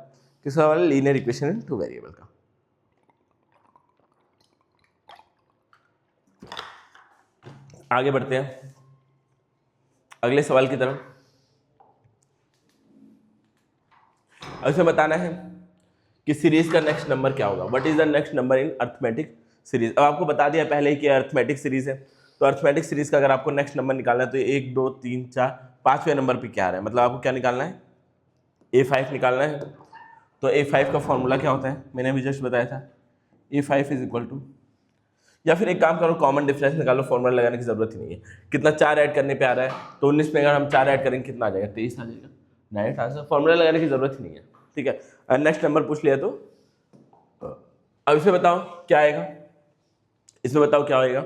किस सवाल है, लीनियर इक्वेशन इन 2 वेरिएबल का। आगे बढ़ते हैं अगले सवाल की तरफ। अब इसे बताना है कि सीरीज का नेक्स्ट नंबर क्या होगा, what is the next number in arithmetic series. अब आपको बता दिया पहले ही कि अर्थमेटिक सीरीज है, तो अर्थमेटिक सीरीज का अगर आपको नेक्स्ट नंबर निकालना है तो 1 2 3 4 5वें नंबर पे क्या आ रहा है, मतलब आपको क्या निकालना है, A5 निकालना है। तो A5 का फॉर्मूला क्या होता है, मैंने अभी जस्ट बताया था, A5 इज इक्वल टू, या फिर एक काम करो कॉमन डिफरेंस निकालो, फॉर्मूला लगाने की जरूरत ही नहीं है। कितना 4 ऐड करने पे आ रहा है, तो 19 में अगर हम 4 ऐड करेंगे कितना आ जाएगा, 23 आ जाएगा। डायरेक्ट आंसर, फॉर्मूला लगाने की जरूरत ही नहीं है, ठीक है। नेक्स्ट नंबर पूछ लिया तो अब इसमें बताओ क्या आएगा, इसमें बताओ क्या होएगा,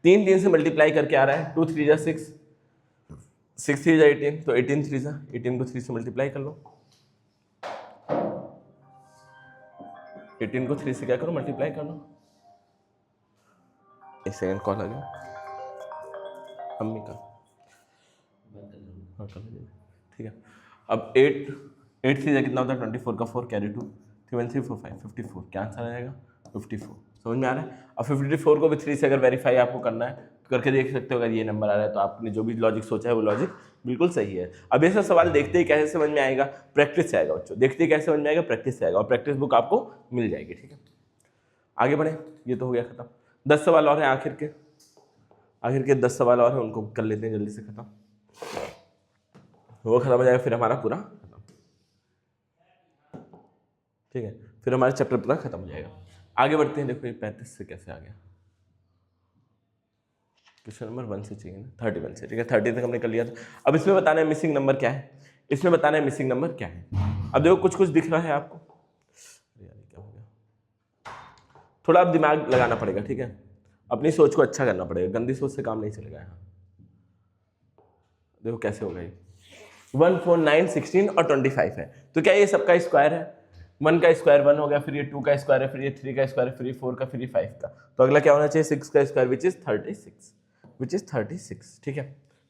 3 से मल्टीप्लाई करके आ रहा है, 2 3 जा 6, 6 3 जा 18, तो 18 3 जा 18 को 3 से मल्टीप्लाई कर लो, 18 को 3 से क्या करो, मल्टीप्लाई कर लो। एक सेकंड कॉल आ गया अम्मी का, हाँ कर लीजिए, ठीक है। अब 8 3 जा कितना होता है, 24 का 4 कैरी 2, 3 1 3 4 5 54, क्या आंसर आ जाएगा 54। समझ में आ रहा है। अब 54 को भी 3 से अगर वेरीफाई आपको करना है तो करके देख सकते हो, अगर ये नंबर आ रहा है तो आपने जो भी लॉजिक सोचा है वो लॉजिक बिल्कुल सही है। अब ये सब सवाल देखते ही कैसे समझ में आएगा, प्रैक्टिस से आएगा बच्चों, देखते ही कैसे समझ में आएगा, प्रैक्टिस से आएगा, और प्रैक्टिस बुक आपको मिल जाएगी, ठीक है। आगे बढ़े, ये तो हो गया खत्म, 10 सवाल और हैं आखिर के 10 सवाल और हैं, उनको कर लेते हैं जल्दी से खत्म, वो खत्म हो जाएगा फिर हमारा पूरा खत्म, ठीक है, फिर हमारा चैप्टर पूरा खत्म हो जाएगा। आगे बढ़ते हैं, देखो ये 35 से कैसे आ गया, क्वेश्चन नंबर 1 से चाहिए ना, 31 से, ठीक है, 30 तक हमने कर लिया था। अब इसमें बताना है मिसिंग नंबर क्या है, इसमें बताना है मिसिंग नंबर क्या है। अब देखो कुछ दिख रहा है आपको, क्या हो गया, थोड़ा अब दिमाग लगाना पड़ेगा, ठीक है, अपनी सोच को अच्छा करना पड़ेगा, गंदी सोच से काम नहीं चलेगा यहाँ। देखो कैसे होगा ये, 1 4 9 16 और 25 है, तो क्या ये सबका स्क्वायर है, 1 का स्क्वायर 1 हो गया, फिर ये 2 का स्क्वायर है, फिर ये 3 का स्क्वायर है, फिर ये 4 का, फिर ये 5 का, तो अगला क्या होना चाहिए, 6 का स्क्वायर विच इज 36, ठीक है,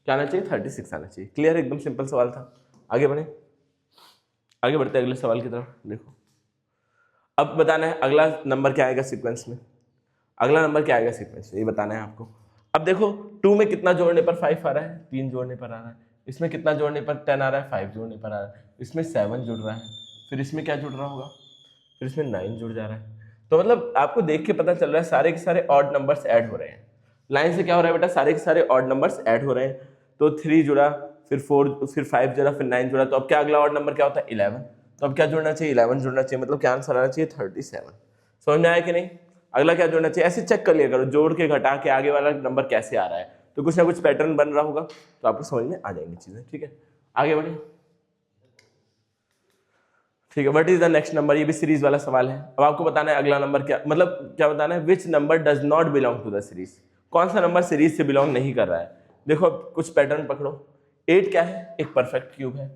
क्या आना चाहिए, 36 आना चाहिए। क्लियर, एकदम सिंपल सवाल था। आगे बढ़ते अगले सवाल की तरफ। देखो अब बताना है अगला नंबर क्या आएगा सीक्वेंस में, ये बताना है आपको। अब देखो 2 में कितना जोड़ने पर 5 आ रहा है, 3 जोड़ने पर आ रहा है, इसमें कितना जोड़ने पर 10 आ रहा है, 5 जोड़ने पर आ रहा है, इसमें 7 जुड़ रहा है, फिर इसमें क्या जुड़ रहा होगा, फिर इसमें 9 जुड़ जा रहा है। तो मतलब आपको देख के पता चल रहा है सारे के सारे ऑड नंबर्स ऐड हो रहे हैं। लाइन से क्या हो रहा है बेटा, सारे के सारे ऑड नंबर्स ऐड हो रहे हैं। तो 3 जुड़ा, फिर 4, फिर 5 जुड़ा, फिर 9 जुड़ा, तो अब क्या अगला ऑड नंबर क्या होता है, 11। तो अब क्या जुड़ना चाहिए, 11 जुड़ना चाहिए, मतलब क्या आंसर आना चाहिए 37। समझ में आया कि नहीं। अगला क्या जोड़ना चाहिए, ऐसे चेक कर लिया करो, जोड़ के घटा के आगे वाला नंबर कैसे आ रहा है, तो कुछ ना कुछ पैटर्न बन रहा होगा, तो आपको समझ में आ जाएंगी चीजें, ठीक है। आगे बढ़े, ठीक है। What is the next number, ये भी सीरीज वाला सवाल है। अब आपको बताना है अगला नंबर क्या, मतलब क्या बताना है, which number does not belong to the series, कौन सा नंबर सीरीज से बिलोंग नहीं कर रहा है। देखो अब कुछ पैटर्न पकड़ो, 8 क्या है, एक परफेक्ट क्यूब है,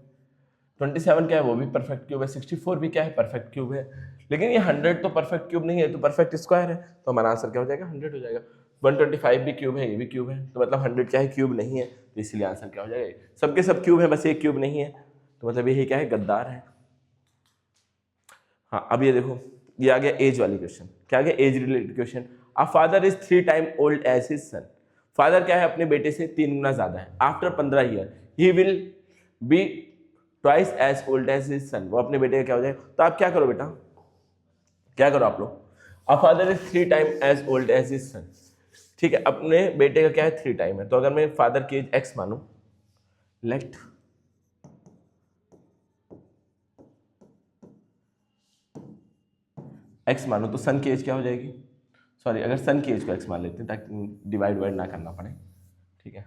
27 क्या है, वो भी परफेक्ट क्यूब है, 64 भी क्या है, परफेक्ट क्यूब है, लेकिन ये 100 तो परफेक्ट क्यूब नहीं है, तो परफेक्ट स्क्वायर है, तो हमारा आंसर क्या हो जाएगा, 100 हो जाएगा। 125 भी क्यूब है, ये भी क्यूब है, तो मतलब 100 क्या है, क्यूब नहीं है, तो इसलिए आंसर क्या हो जाएगा, सबके सब क्यूब है, बस एक क्यूब नहीं है, तो मतलब यही क्या है, गद्दार है। हाँ अब ये देखो, ये आ गया एज वाली क्वेश्चन, क्या आ गया, age related question. A father is 3 time old as his son, father क्या है, अपने बेटे से 3 गुना ज्यादा है। After 15 year he will be twice as old as his son, वो अपने बेटे का क्या हो जाएगा। तो आप क्या करो बेटा, क्या करो आप लोग, a father is 3 time as old as his son, ठीक है, अपने बेटे का क्या है, 3 टाइम है, तो अगर मैं फादर की एज एक्स मानूं, लेट एक्स मानो, तो सन की एज क्या हो जाएगी, सॉरी अगर सन की एज को एक्स मान लेते हैं ताकि डिवाइड वाइड ना करना पड़े, ठीक है।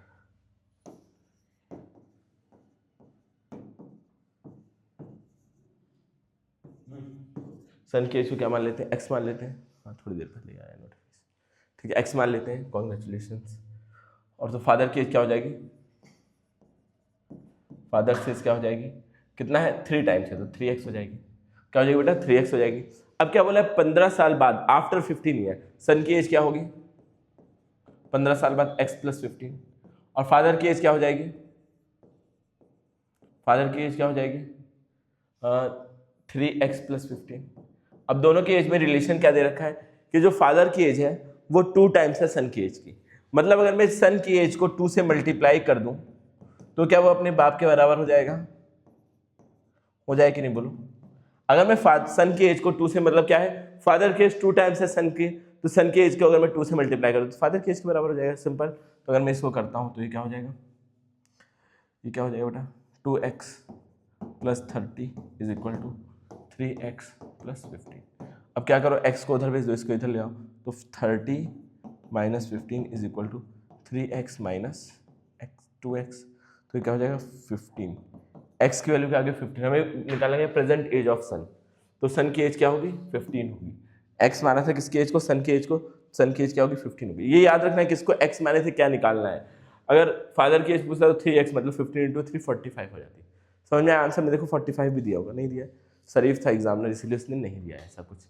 सन की एज को क्या मान लेते हैं, एक्स मान लेते हैं, हाँ थोड़ी देर पहले आया नोटिफिकेशन, ठीक है, एक्स मान लेते हैं, कॉन्ग्रेचुलेशंस। और तो फादर की एज क्या हो जाएगी, फादर से एज क्या हो जाएगी, कितना है 3 टाइम्स है, तो 3x हो जाएगी, क्या हो जाएगी बेटा, 3x हो जाएगी। अब क्या बोला है, 15 साल बाद, आफ्टर 15 ईयर, सन की एज क्या होगी, 15 साल बाद x + 15, और फादर की एज क्या हो जाएगी, फादर की एज क्या हो जाएगी 3x + 15। अब दोनों की एज में रिलेशन क्या दे रखा है कि जो फादर की एज है वो 2 टाइम्स है सन की एज की, मतलब अगर मैं सन की एज को 2 से मल्टीप्लाई कर दूं तो क्या वो अपने बाप के बराबर हो जाएगा, हो जाए कि नहीं बोलो, अगर मैं सन की एज को 2 से, मतलब क्या है, फादर की एज 2 टाइम्स है सन की, तो सन की एज को अगर मैं 2 से मल्टीप्लाई करूँ तो फादर की एज के बराबर हो जाएगा, सिंपल। तो अगर मैं इसको करता हूँ तो ये क्या हो जाएगा, ये क्या हो जाएगा बेटा, 2x plus 30 is equal to 3x plus 15। अब क्या करो, x को उधर भेज दो, इसको इधर ले आओ, तो 30 minus 15 is equal to 3x minus 2x, तो ये क्या हो जाएगा 15। x की वैल्यू क्या आ गई 15, हमें निकालना है प्रेजेंट एज ऑफ सन, तो सन की एज क्या होगी 15 होगी। x माना था किसकी एज को, सन की एज को, सन की एज क्या होगी 15 होगी। ये याद रखना है किसको x माने थे क्या निकालना है। अगर फादर की एज पूछता तो 3x मतलब 15 इंटू 3 45 हो जाती। समझ में आया आंसर में, देखो 45 भी दिया होगा, नहीं दिया, शरीफ था एग्जामिनर इसलिए उसने नहीं दिया ऐसा कुछ।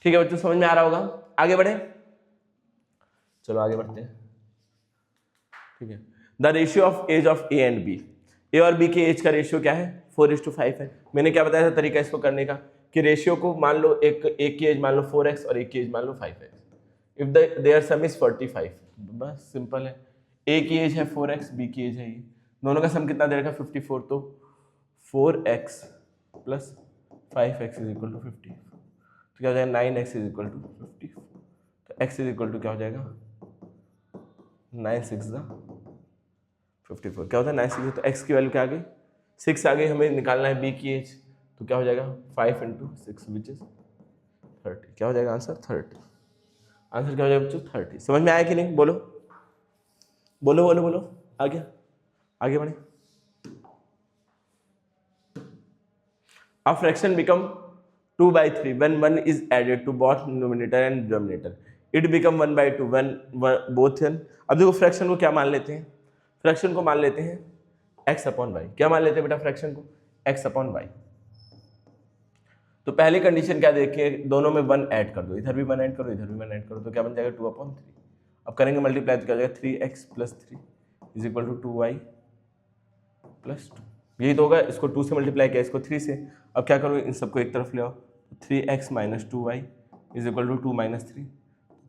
ठीक है बच्चों, समझ में आ रहा होगा, आगे बढ़े, चलो आगे बढ़ते हैं। ठीक है, the ratio of age of A and B, A और बी के एज का रेशियो क्या है 4:5 है। मैंने क्या बताया था तरीका इसको करने का, कि रेशियो को मान लो एक की एज मान लो 4x और एक की एज मान लो 5x, if there sum is 45, बस सिंपल है। ए की एज है 4x, बी की एज है ये, दोनों का सम कितना दे रखा 54, तो 4x plus 5x is equal to 50, तो क्या हो जाएगा 9x इज इक्वल टू 50, तो x इज इक्वल टू क्या हो जाएगा 9 6 54, क्या होता है 9 6, तो x की वैल्यू क्या आ गई 6 आ गई। हमें निकालना है b की एज, तो क्या हो जाएगा 5 इंटू 6 विच इज 30, क्या हो जाएगा आंसर 30, आंसर क्या हो जाएगा बच्चों 30। समझ में आया कि नहीं, बोलो बोलो बोलो बोलो, आगे आगे बढ़े। A fraction become 2/3 when 1 is added to both numerator and denominator. It become 1/2 when both हैं। अब देखो फ्रैक्शन को क्या मान लेते हैं, फ्रैक्शन को मान लेते हैं x अपॉन वाई। क्या मान लेते हैं बेटा फ्रैक्शन को, x अपॉन वाई। तो पहली कंडीशन क्या देखिए, दोनों में 1 ऐड कर दो, इधर भी 1 ऐड करो इधर भी 1 ऐड करो, तो क्या बन जाएगा 2/3। अब करेंगे मल्टीप्लाई तो क्या हो जाएगा 3x plus 3 is equal to 2y plus 2, यही तो होगा। इसको 2 से मल्टीप्लाई किया, इसको 3 से। अब क्या करो, इन सबको एक तरफ ले आओ, 3x minus 2y is equal to 2 minus 3,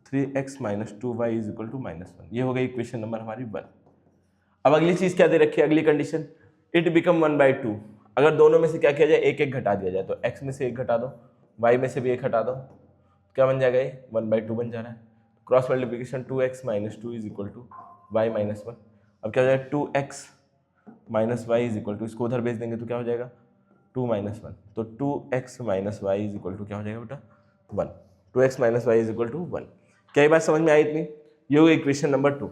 3x minus 2y is equal to -1। ये हो गई इक्वेशन नंबर हमारी 1। अब अगली चीज क्या दे रखी है, अगली कंडीशन, इट बिकम 1/2। अगर दोनों में से क्या किया जाए, एक एक घटा दिया जाए, तो x में से एक घटा दो, y में से भी एक हटा दो, क्या बन जाएगा ये 1/2 बन जा रहा है। Cross multiplication 2x minus 2 is equal to y minus 1। अब क्या हो जाएगा 2x minus y is equal to, इसको उधर भेज देंगे तो क्या हो जाएगा 2 माइनस 1, तो 2x minus y is equal to क्या हो जाएगा बेटा 1, 2x minus y is equal to 1। क्या ये बात समझ में आई इतनी, ये हुई इक्वेशन नंबर 2।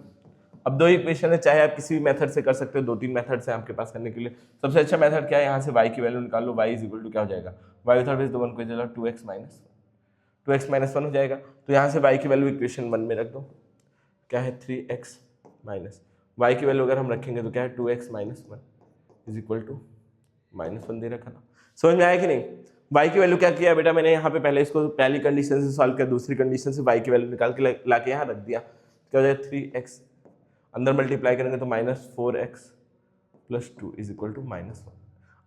अब दो इक्वेशन है, चाहे आप किसी भी मेथड से कर सकते हो, 2-3 मेथड्स हैं आपके पास करने के लिए। सबसे अच्छा मेथड क्या है, यहाँ से y की वैल्यू निकाल लो, y इज इक्वल टू क्या हो जाएगा, y उधर भेज दो 1 को इधर 2x माइनस 1 हो जाएगा। तो यहाँ से y की वैल्यू इक्वेशन 1 में रख दो, क्या है 3x माइनस y की वैल्यू अगर हम रखेंगे तो क्या है 2x minus 1 is equal to -1 दे रखा ना। समझ में आया कि नहीं, y की वैल्यू क्या किया बेटा, मैंने यहाँ पे पहले इसको पहली कंडीशन से सॉल्व किया, दूसरी कंडीशन से y की वैल्यू निकाल के ला के यहाँ रख दिया, क्या हो जाएगा 3x, अंदर मल्टीप्लाई करेंगे तो -4x plus 2 is equal to -1।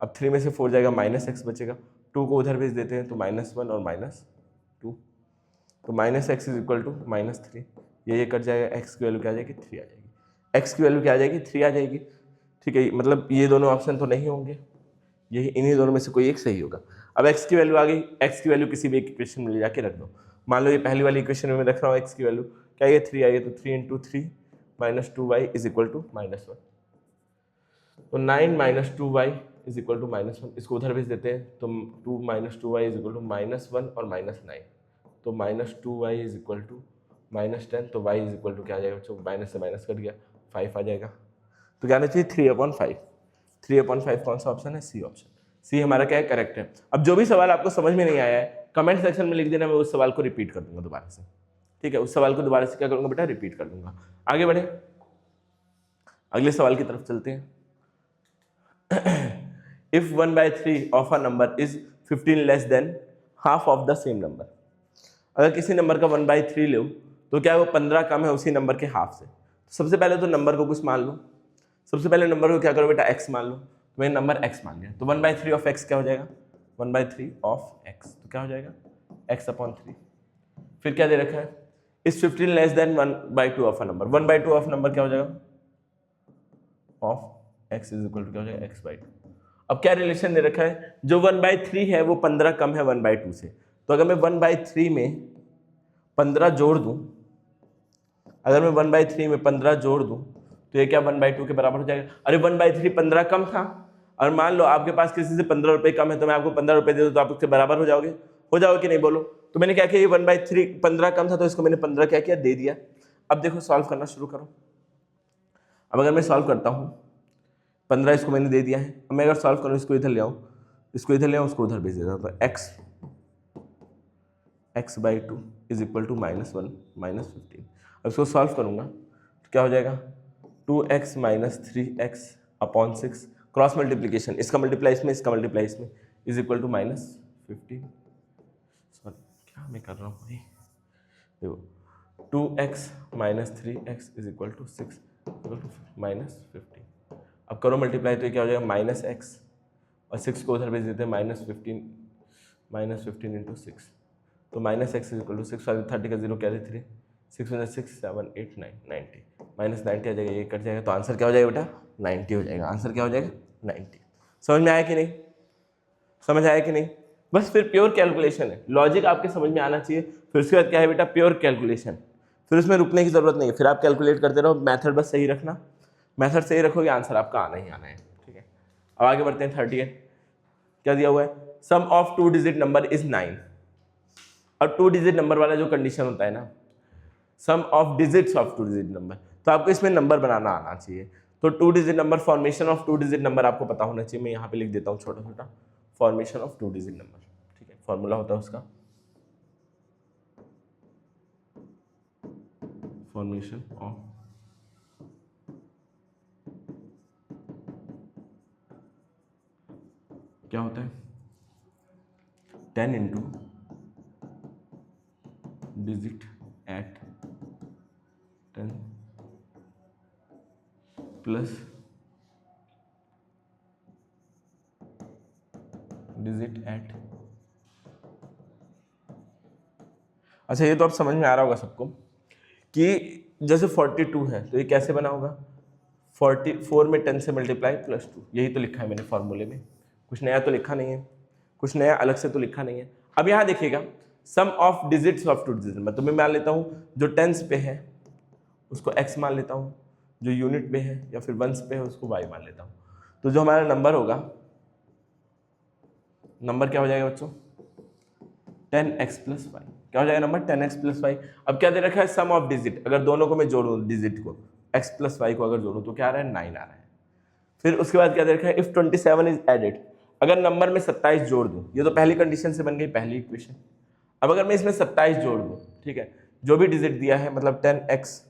अब 3 में से 4 जाएगा -x बचेगा, 2 को उधर भेज देते हैं तो -1 और -2, तो -x इज इक्वल टू -3, ये कट जाएगा, x की वैल्यू क्या आ जाएगी 3 आ जाएगी, x की वैल्यू क्या आ जाएगी 3 आ जाएगी। ठीक है, मतलब ये दोनों ऑप्शन तो नहीं होंगे, यही इन्हीं दोनों में से कोई एक सही होगा। अब x की वैल्यू आ गई, x की वैल्यू किसी भी एक इक्वेशन में ले जाके रख दो। मान लो ये पहली वाली इक्वेशन में रख रहा हूँ x की वैल्यू, क्या ये 3 आई है, तो 3 into 3 minus 2y is equal to -1, तो 9 minus 2y is equal to -1, इसको उधर भेज देते हैं तो 2 minus 2y is equal to -1 और -9, तो -2y इज इक्वल टू -10, तो y इज इक्वल टू क्या आ जाएगा बच्चों, माइनस से माइनस कट गया 5 आ जाएगा। तो क्या आना चाहिए 3/5, 3/5 कौन सा ऑप्शन है, सी ऑप्शन, सी हमारा क्या है करेक्ट है। अब जो भी सवाल आपको समझ में नहीं आया है कमेंट सेक्शन में लिख देना, मैं उस सवाल को रिपीट कर दूंगा दोबारा से। ठीक है, उस सवाल को दोबारा से क्या करूंगा बेटा, रिपीट कर दूंगा। आगे बढ़े, अगले सवाल की तरफ चलते हैं। If 1/3 of a number is 15 less than half of the same number, अगर किसी नंबर का 1/3 लो तो क्या वो 15 कम है उसी नंबर के हाफ से। सबसे पहले तो नंबर को कुछ मान लो, सबसे पहले नंबर को क्या करो बेटा x मान लो, तो मैंने नंबर x मान लिया, तो 1/3 ऑफ x क्या हो जाएगा 1/3 ऑफ x, तो क्या हो जाएगा x/3। फिर क्या दे रखा है, इस 15 less than 1/2 of a number, 1/2 of number क्या हो जाएगा of x is equal to क्या हो जाएगा x/2। अब क्या रिलेशन दे रखा है, जो 1/3 है वो 15 कम है 1/2 से, तो अगर मैं 1/3 में 15 जोड़ दूं, अगर मैं 1/3 में 15 जोड़ दूं तो ये क्या 1/2 के बराबर हो जाएगा। अरे 1/3 15 कम था, और मान लो आपके पास किसी से 15 रुपए कम है, तो मैं आपको 15 रुपए दे दूं तो आप उसके बराबर हो जाओगे कि नहीं बोलो। तो मैंने क्या किया, ये 1/3 15 कम था तो इसको मैंने 15 क्या किया, दे दिया। अब देखो सॉल्व करना शुरू करो। अब अगर मैं सॉल्व करता हूँ, 15 इसको मैंने दे दिया है, अब मैं अगर सॉल्व करूँ, इसको इधर ले आऊँ, इसको इधर ले आऊँ, उसको उधर भेज देता हूँ, तो x/2 इज इक्वल टू -1 -15। अब इसको सॉल्व करूँगा तो क्या हो जाएगा, 2x - 3x upon 6, cross multiplication, इसका मल्टीप्लाई इसमें, इसका मल्टीप्लाई इसमें, इज इक्वल टू -15। सॉरी क्या मैं कर रहा हूँ भाई, देखो 2x - 3x is equal to 6 -15। अब करो मल्टीप्लाई, तो ये क्या हो जाएगा, -x, और 6 को उधर भेज देते हैं, -15 इंटू 6, तो -x इज इक्वल टू 6, 30 का 0 कैरी 3, 6 में 6 7 8 9 90, -90 आ जाएगा, ये कट जाएगा, तो आंसर क्या हो जाएगा बेटा, 90 हो जाएगा। आंसर क्या हो जाएगा, 90। समझ में आया कि नहीं, समझ आया कि नहीं। बस फिर प्योर कैलकुलेशन है, लॉजिक आपके समझ में आना चाहिए। फिर उसके बाद क्या है बेटा, प्योर कैलकुलेशन, फिर उसमें रुकने की जरूरत नहीं है, फिर आप कैलकुलेट करते रहो, मेथड बस सही रखना, मेथड सही रखोगे आंसर आपका आना ही आना है। ठीक है, अब आगे बढ़ते हैं। 38 क्या दिया हुआ है, सम ऑफ 2 डिजिट नंबर इज 9। और 2 डिजिट नंबर वाला जो कंडीशन होता है ना, sum of digits of 2 digit number, तो आपको इसमें नंबर बनाना आना चाहिए। तो 2 digit number, formation of 2 digit number आपको पता होना चाहिए। मैं यहाँ पे लिख देता हूँ छोटा छोटा, फॉर्मेशन ऑफ 2 डिजिट नंबर। ठीक है, फॉर्मूला होता है उसका, फॉर्मेशन ऑफ क्या होता है, 10 into digit at 10 plus digit at. अच्छा, ये तो अब समझ में आ रहा होगा सबको कि जैसे 42 है तो ये कैसे बना होगा, 44 में 10 से मल्टीप्लाई प्लस 2, यही तो लिखा है मैंने फॉर्मूले में, कुछ नया तो लिखा नहीं है, कुछ नया अलग से तो लिखा नहीं है। अब यहाँ देखिएगा, sum of digits of 2 digit number, तो मैं मान लेता हूँ जो टेंस पे है उसको x मान लेता हूँ, जो यूनिट पे है या फिर वंस पे है उसको y मान लेता हूँ। तो जो हमारा नंबर होगा, नंबर क्या हो जाएगा बच्चों, 10x प्लस वाई। क्या हो जाएगा नंबर, 10x प्लस वाई। अब क्या दे रखा है, सम ऑफ डिजिट, अगर दोनों को मैं जोड़ूं डिजिट को, x प्लस वाई को अगर जोड़ूं तो क्या आ रहा है, 9 आ रहा है। फिर उसके बाद क्या दे रखा है, इफ 27 इज एडेड, अगर नंबर में 27 जोड़ दूं, ये तो पहली कंडीशन से बन गई, पहली इक्वेशन। अब अगर मैं इसमें 27 जोड़ दूं, ठीक है, जो भी डिजिट दिया है, मतलब 10x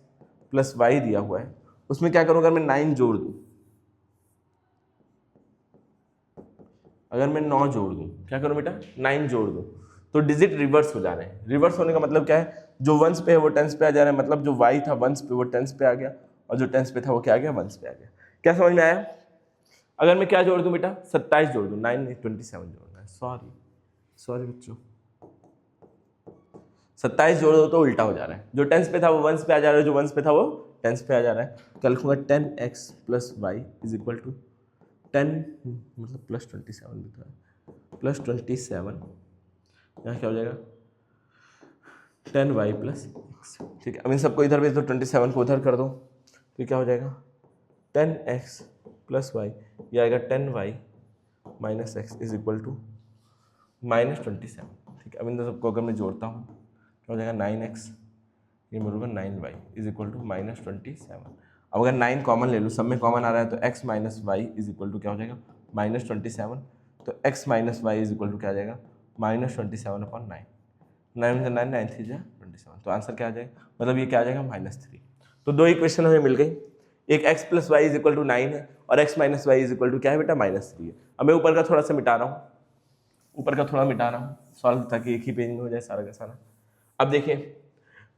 प्लस वाई दिया हुआ है, उसमें क्या करूं, अगर मैं 9 जोड़ दूं, अगर मैं 9 जोड़ दूं, क्या करूं बेटा, 9 जोड़ दूं, तो डिजिट रिवर्स हो जा रहे हैं। रिवर्स होने का मतलब क्या है, जो वंस पे है वो टेंस पे आ जा रहा है, मतलब जो y था वंस पे वो टेंस पे आ गया, और जो टेंस पे था वो क्या आ गया, वंस पे आ गया। क्या समझ में आया। अगर मैं क्या जोड़ दूं बेटा, 27 जोड़ दूं, 9 नहीं 27 जोड़ना है, सॉरी बच्चों, 27 जोड़ दो तो उल्टा हो जा रहा है, जो टेंस पे था वो वंस पे आ जा रहा है, जो वंस पे था वो टेंस पे आ जा रहा है। क्या लिखूंगा, 10x plus y is equal to 10, मतलब प्लस 27 भी था, प्लस 27, यहाँ क्या हो जाएगा, 10y प्लस एक्स। ठीक है, अब इन सबको इधर भेज दो, 27 को उधर कर दो, तो क्या हो जाएगा, 10x प्लस वाई, ये आएगा 10y minus x is equal to -27। ठीक है, अब इन सबको अगर मैं जोड़ता हूँ, क्या हो जाएगा, 9x, ये मिलेगा 9y इज इक्वल टू -27। अब अगर 9 कॉमन ले लूँ, सब में कॉमन आ रहा है, तो x minus y is equal to क्या हो जाएगा, -27। तो x minus y is equal to क्या आ जाएगा, -27/9, 9 में 9, 9 3 27, तो आंसर क्या आ जाएगा, मतलब ये क्या आ जाएगा, -3। तो दो इक्वेशन हमें मिल गई, एक x plus y is equal to 9 है, और x minus y is equal to क्या है बेटा, -3 है। अब मैं ऊपर का थोड़ा सा मिटा रहा हूँ, ऊपर का थोड़ा मिटा रहा हूँ सॉल्व, ताकि एक ही पेज में हो जाए सारा का सारा। अब देखिए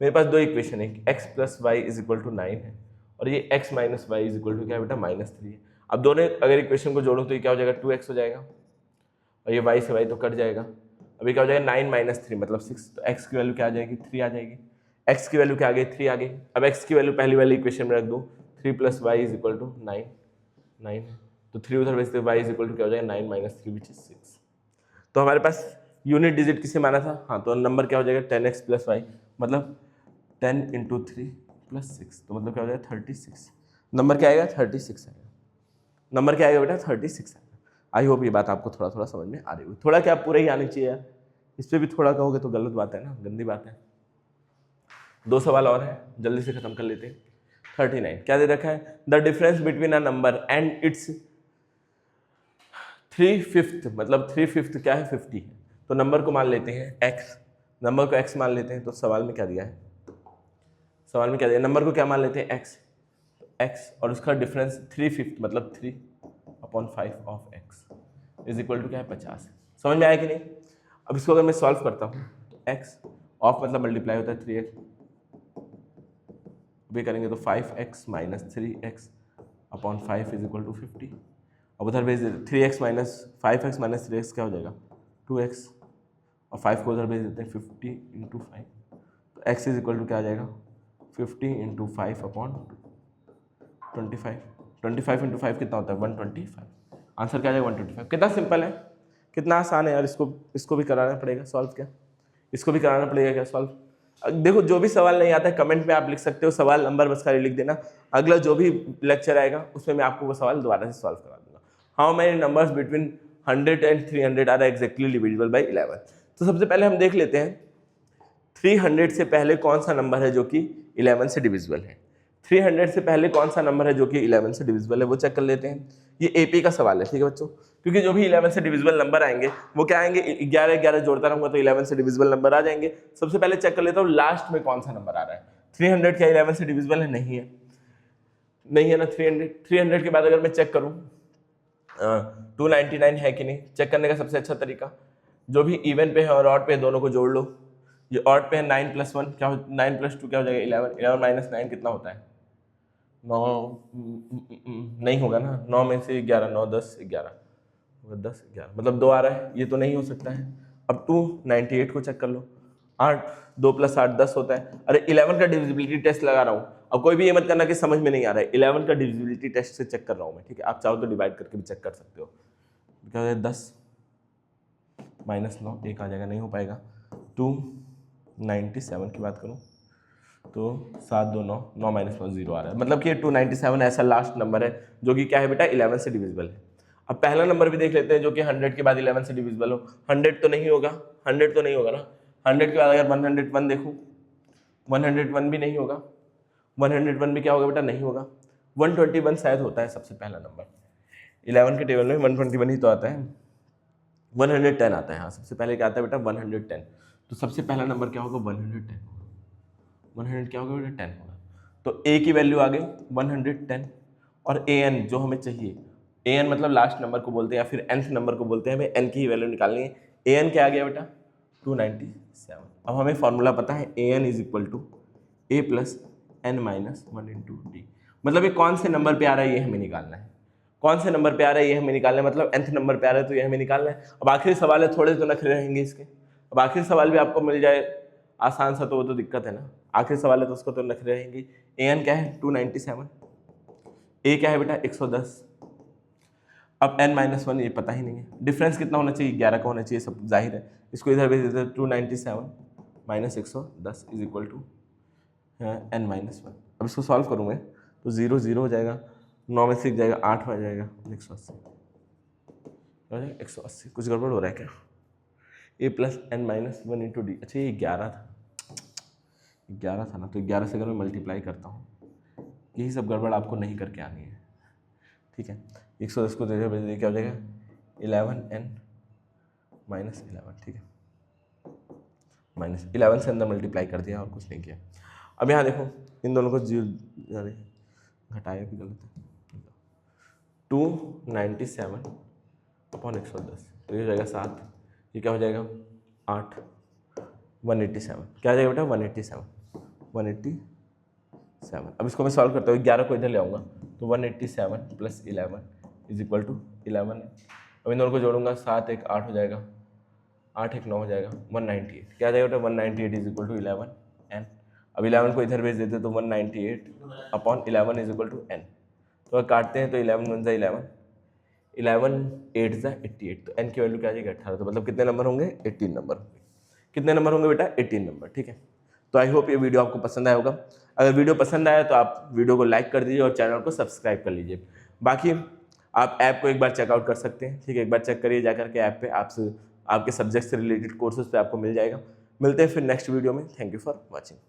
मेरे पास दो इक्वेशन है, x plus y is equal to 9 है, और ये x minus y is equal to क्या है बेटा, -3 है। अब दोनों अगर इक्वेशन को जोड़ो तो ये क्या हो जाएगा, 2x हो जाएगा, और ये y से y तो कट जाएगा। अभी क्या हो जाएगा, 9 माइनस 3 मतलब 6, तो x की वैल्यू क्या आ जाएगी, 3 आ जाएगी। x की वैल्यू क्या आ गई, 3 आ गई। अब x की वैल्यू पहली वाली इक्वेशन में रख दो, 3 plus y is equal to 9 है, तो 3 उधर भेजते y इज इक्वल टू क्या हो जाएगा 9 माइनस 3 विच इज 6। तो हमारे पास यूनिट डिजिट किसे माना था, हाँ तो नंबर क्या हो जाएगा 10x प्लस वाई, मतलब 10 इंटू 3 प्लस 6, तो मतलब क्या हो जाएगा 36। नंबर क्या आएगा 36 आएगा। नंबर क्या आएगा बेटा 36 आएगा। आई होप ये बात आपको थोड़ा थोड़ा समझ में आ रही होगी। थोड़ा क्या पूरा ही आनी चाहिए यार, इस पर भी थोड़ा कहोगे तो गलत बात है ना, गंदी बात है। 2 सवाल और है, जल्दी से खत्म कर लेते हैं। 39 क्या दे रखा है, the difference between a number and it's 3/5, मतलब 3/5 क्या है 50 है। तो नंबर को मान लेते हैं x, नंबर को x मान लेते हैं। तो सवाल में क्या दिया है, सवाल में क्या दिया, नंबर को क्या मान लेते हैं x, x और उसका डिफरेंस 3/5 मतलब 3/5 of x is equal to क्या है 50। समझ में आया कि नहीं। अब इसको अगर मैं सॉल्व करता हूँ तो x ऑफ मतलब मल्टीप्लाई होता है 3x, भी करेंगे तो 5x minus 3x upon 5 is equal to 50। अब उधर भेज देते 3x minus 5x minus 3x क्या हो जाएगा 2x, और 5 को उधर भेज देते हैं 50 इंटू 5, तो x इज इक्वल टू क्या आ जाएगा 50 इंटू 5 अपॉन 25। 25 इंटू 5 कितना होता है 125। आंसर क्या आ जाएगा 125। कितना सिंपल है, कितना आसान है यार। इसको भी कराना पड़ेगा सॉल्व, क्या इसको भी कराना पड़ेगा क्या सॉल्व। देखो जो भी सवाल नहीं आता है कमेंट में आप लिख सकते हो, सवाल नंबर बस खाली लिख देना। अगला जो भी लेक्चर आएगा उसमें मैं आपको वो सवाल दोबारा से सॉल्व करा दूंगा। How many numbers between 100 and 300 are exactly divisible by 11। तो सबसे पहले हम देख लेते हैं 300 से पहले कौन सा नंबर है जो कि 11 से डिविजिबल है। 300 से पहले कौन सा नंबर है जो कि 11 से डिविजिबल है, वो चेक कर लेते हैं। ये एपी का सवाल है, ठीक है बच्चों, क्योंकि जो भी 11 से डिविजिबल नंबर आएंगे वो क्या आएंगे 11 11 जोड़ता रहूंगा तो 11 से डिविजिबल नंबर आ जाएंगे। सबसे पहले चेक कर लेता हूँ लास्ट में कौन सा नंबर आ रहा है। 300 क्या 11 से डिविजिबल है, नहीं है, नहीं है ना। 300 के बाद अगर मैं चेक करूँ 299 है कि नहीं, चेक करने का सबसे अच्छा तरीका जो भी इवन पे है और ऑड पे है दोनों को जोड़ लो। ये ऑड पे है 9 + 1 क्या हो 9 + 2 क्या हो जाएगा 11, 11 माइनस 9 कितना होता है 9, नहीं होगा ना, 9 में से 11 9 10 11 10 11 मतलब 2 आ रहा है, ये तो नहीं हो सकता है। अब 298 को चेक कर लो, 8 2 + 8 10 होता है। अरे 11 का डिविजिबिलिटी टेस्ट लगा रहा हूँ। अब कोई भी ये मत करना कि समझ में नहीं आ रहा है, 11 का डिविजिबिलिटी टेस्ट से चेक कर रहा हूँ मैं, ठीक है। आप चाहो तो डिवाइड करके भी चेक कर सकते हो। क्या हो जाए 10 माइनस 9 1 आ जाएगा, नहीं हो पाएगा। 297 की बात करूँ तो 7 2 9 9 माइनस 9 0 आ रहा है, मतलब कि 297 ऐसा लास्ट नंबर है जो कि क्या है बेटा 11 से डिविजिबल है। अब पहला नंबर भी देख लेते हैं जो कि 100 के बाद 11 से डिविजिबल हो। 100 तो नहीं होगा, 100 तो नहीं होगा ना। 100 के बाद अगर 101 देखूँ 101 भी नहीं होगा। 101 भी क्या होगा बेटा नहीं होगा। 121 शायद होता है सबसे पहला नंबर, 11 के टेबल में 121 ही तो आता है। 110 आता है, हाँ सबसे पहले क्या आता है बेटा 110। तो सबसे पहला नंबर क्या होगा 110 होगा। 100 क्या होगा बेटा 10 होगा। तो ए की वैल्यू आ गई 110 और ए एन जो हमें चाहिए, ए एन मतलब लास्ट नंबर को बोलते हैं या फिर nth नंबर को बोलते हैं, हमें एन की ही वैल्यू निकालनी है। ए एन क्या आ गया बेटा 297। अब हमें फॉर्मूला पता है a n is equal to a plus n minus 1 into d. मतलब ये कौन से नंबर पे आ रहा है ये हमें निकालना है, कौन से नंबर पे आ रहा है ये हमें निकालना है, मतलब nth नंबर पे आ रहा है तो ये हमें निकालना है। अब आखिरी सवाल है, थोड़े तो नखरे रहेंगे इसके। अब आखिरी सवाल भी आपको मिल जाए आसान सा तो वो तो दिक्कत है ना, आखिरी सवाल है तो उसको तो नखरे रहेंगे। ए एन क्या है 297, ए क्या है बेटा 110, अब n माइनस 1 ये पता ही नहीं है। डिफरेंस कितना होना चाहिए 11 का होना चाहिए, सब जाहिर है। इसको इधर भेज देते हैं 297 minus 110 is equal to n minus 1। अब इसको सॉल्व करूँ मैं तो 0 0 हो जाएगा, 9 में से जाएगा 8 हो जाएगा 180, 180। कुछ गड़बड़ हो रहा है क्या। A plus n minus 1 into d, अच्छा ये 11 था, 11 था ना, तो 11 से अगर मैं मल्टीप्लाई करता हूँ, यही सब गड़बड़ आपको नहीं करके आनी है, ठीक है। 110 को क्या हो जाएगा 11n माइनस 11, ठीक है, माइनस 11 से अंदर मल्टीप्लाई कर दिया और कुछ नहीं किया। अब यहाँ देखो इन दोनों को जीरो घटाया भी गलत है, 297 अपॉन 110 तो ये हो जाएगा 7, ये क्या हो जाएगा 8, 187 क्या आ जाएगा बेटा 187। अब इसको मैं सॉल्व करता हूँ, 11 को इधर ले आऊँगा तो 187 प्लस 11 इज इक्वल टू 11। अब इन दोनों को जोड़ूंगा 7 1 8 हो जाएगा, 8 1 9 हो जाएगा 198, क्या आ जाएगा बेटा 198 इज इक्वल टू 11n। अब 11 को इधर भेज देते तो 198 upon 11 is equal to n। तो अगर काटते हैं तो 11 1 11, 11 8 ज़ा 88, तो n की वैल्यू क्या आ जाएगी 18, तो मतलब कितने नंबर होंगे 18 नंबर होंगे। कितने नंबर होंगे बेटा 18 नंबर, ठीक है। तो आई होप ये वीडियो आपको पसंद आया होगा। अगर वीडियो पसंद आया तो आप वीडियो को लाइक कर दीजिए और चैनल को सब्सक्राइब कर लीजिए। बाकी आप ऐप को एक बार चेकआउट कर सकते हैं, ठीक है, एक बार चेक करिए जाकर के ऐप पे, आपके सब्जेक्ट से रिलेटेड कोर्सेज पे आपको मिल जाएगा। मिलते हैं फिर नेक्स्ट वीडियो में। Thank you for watching.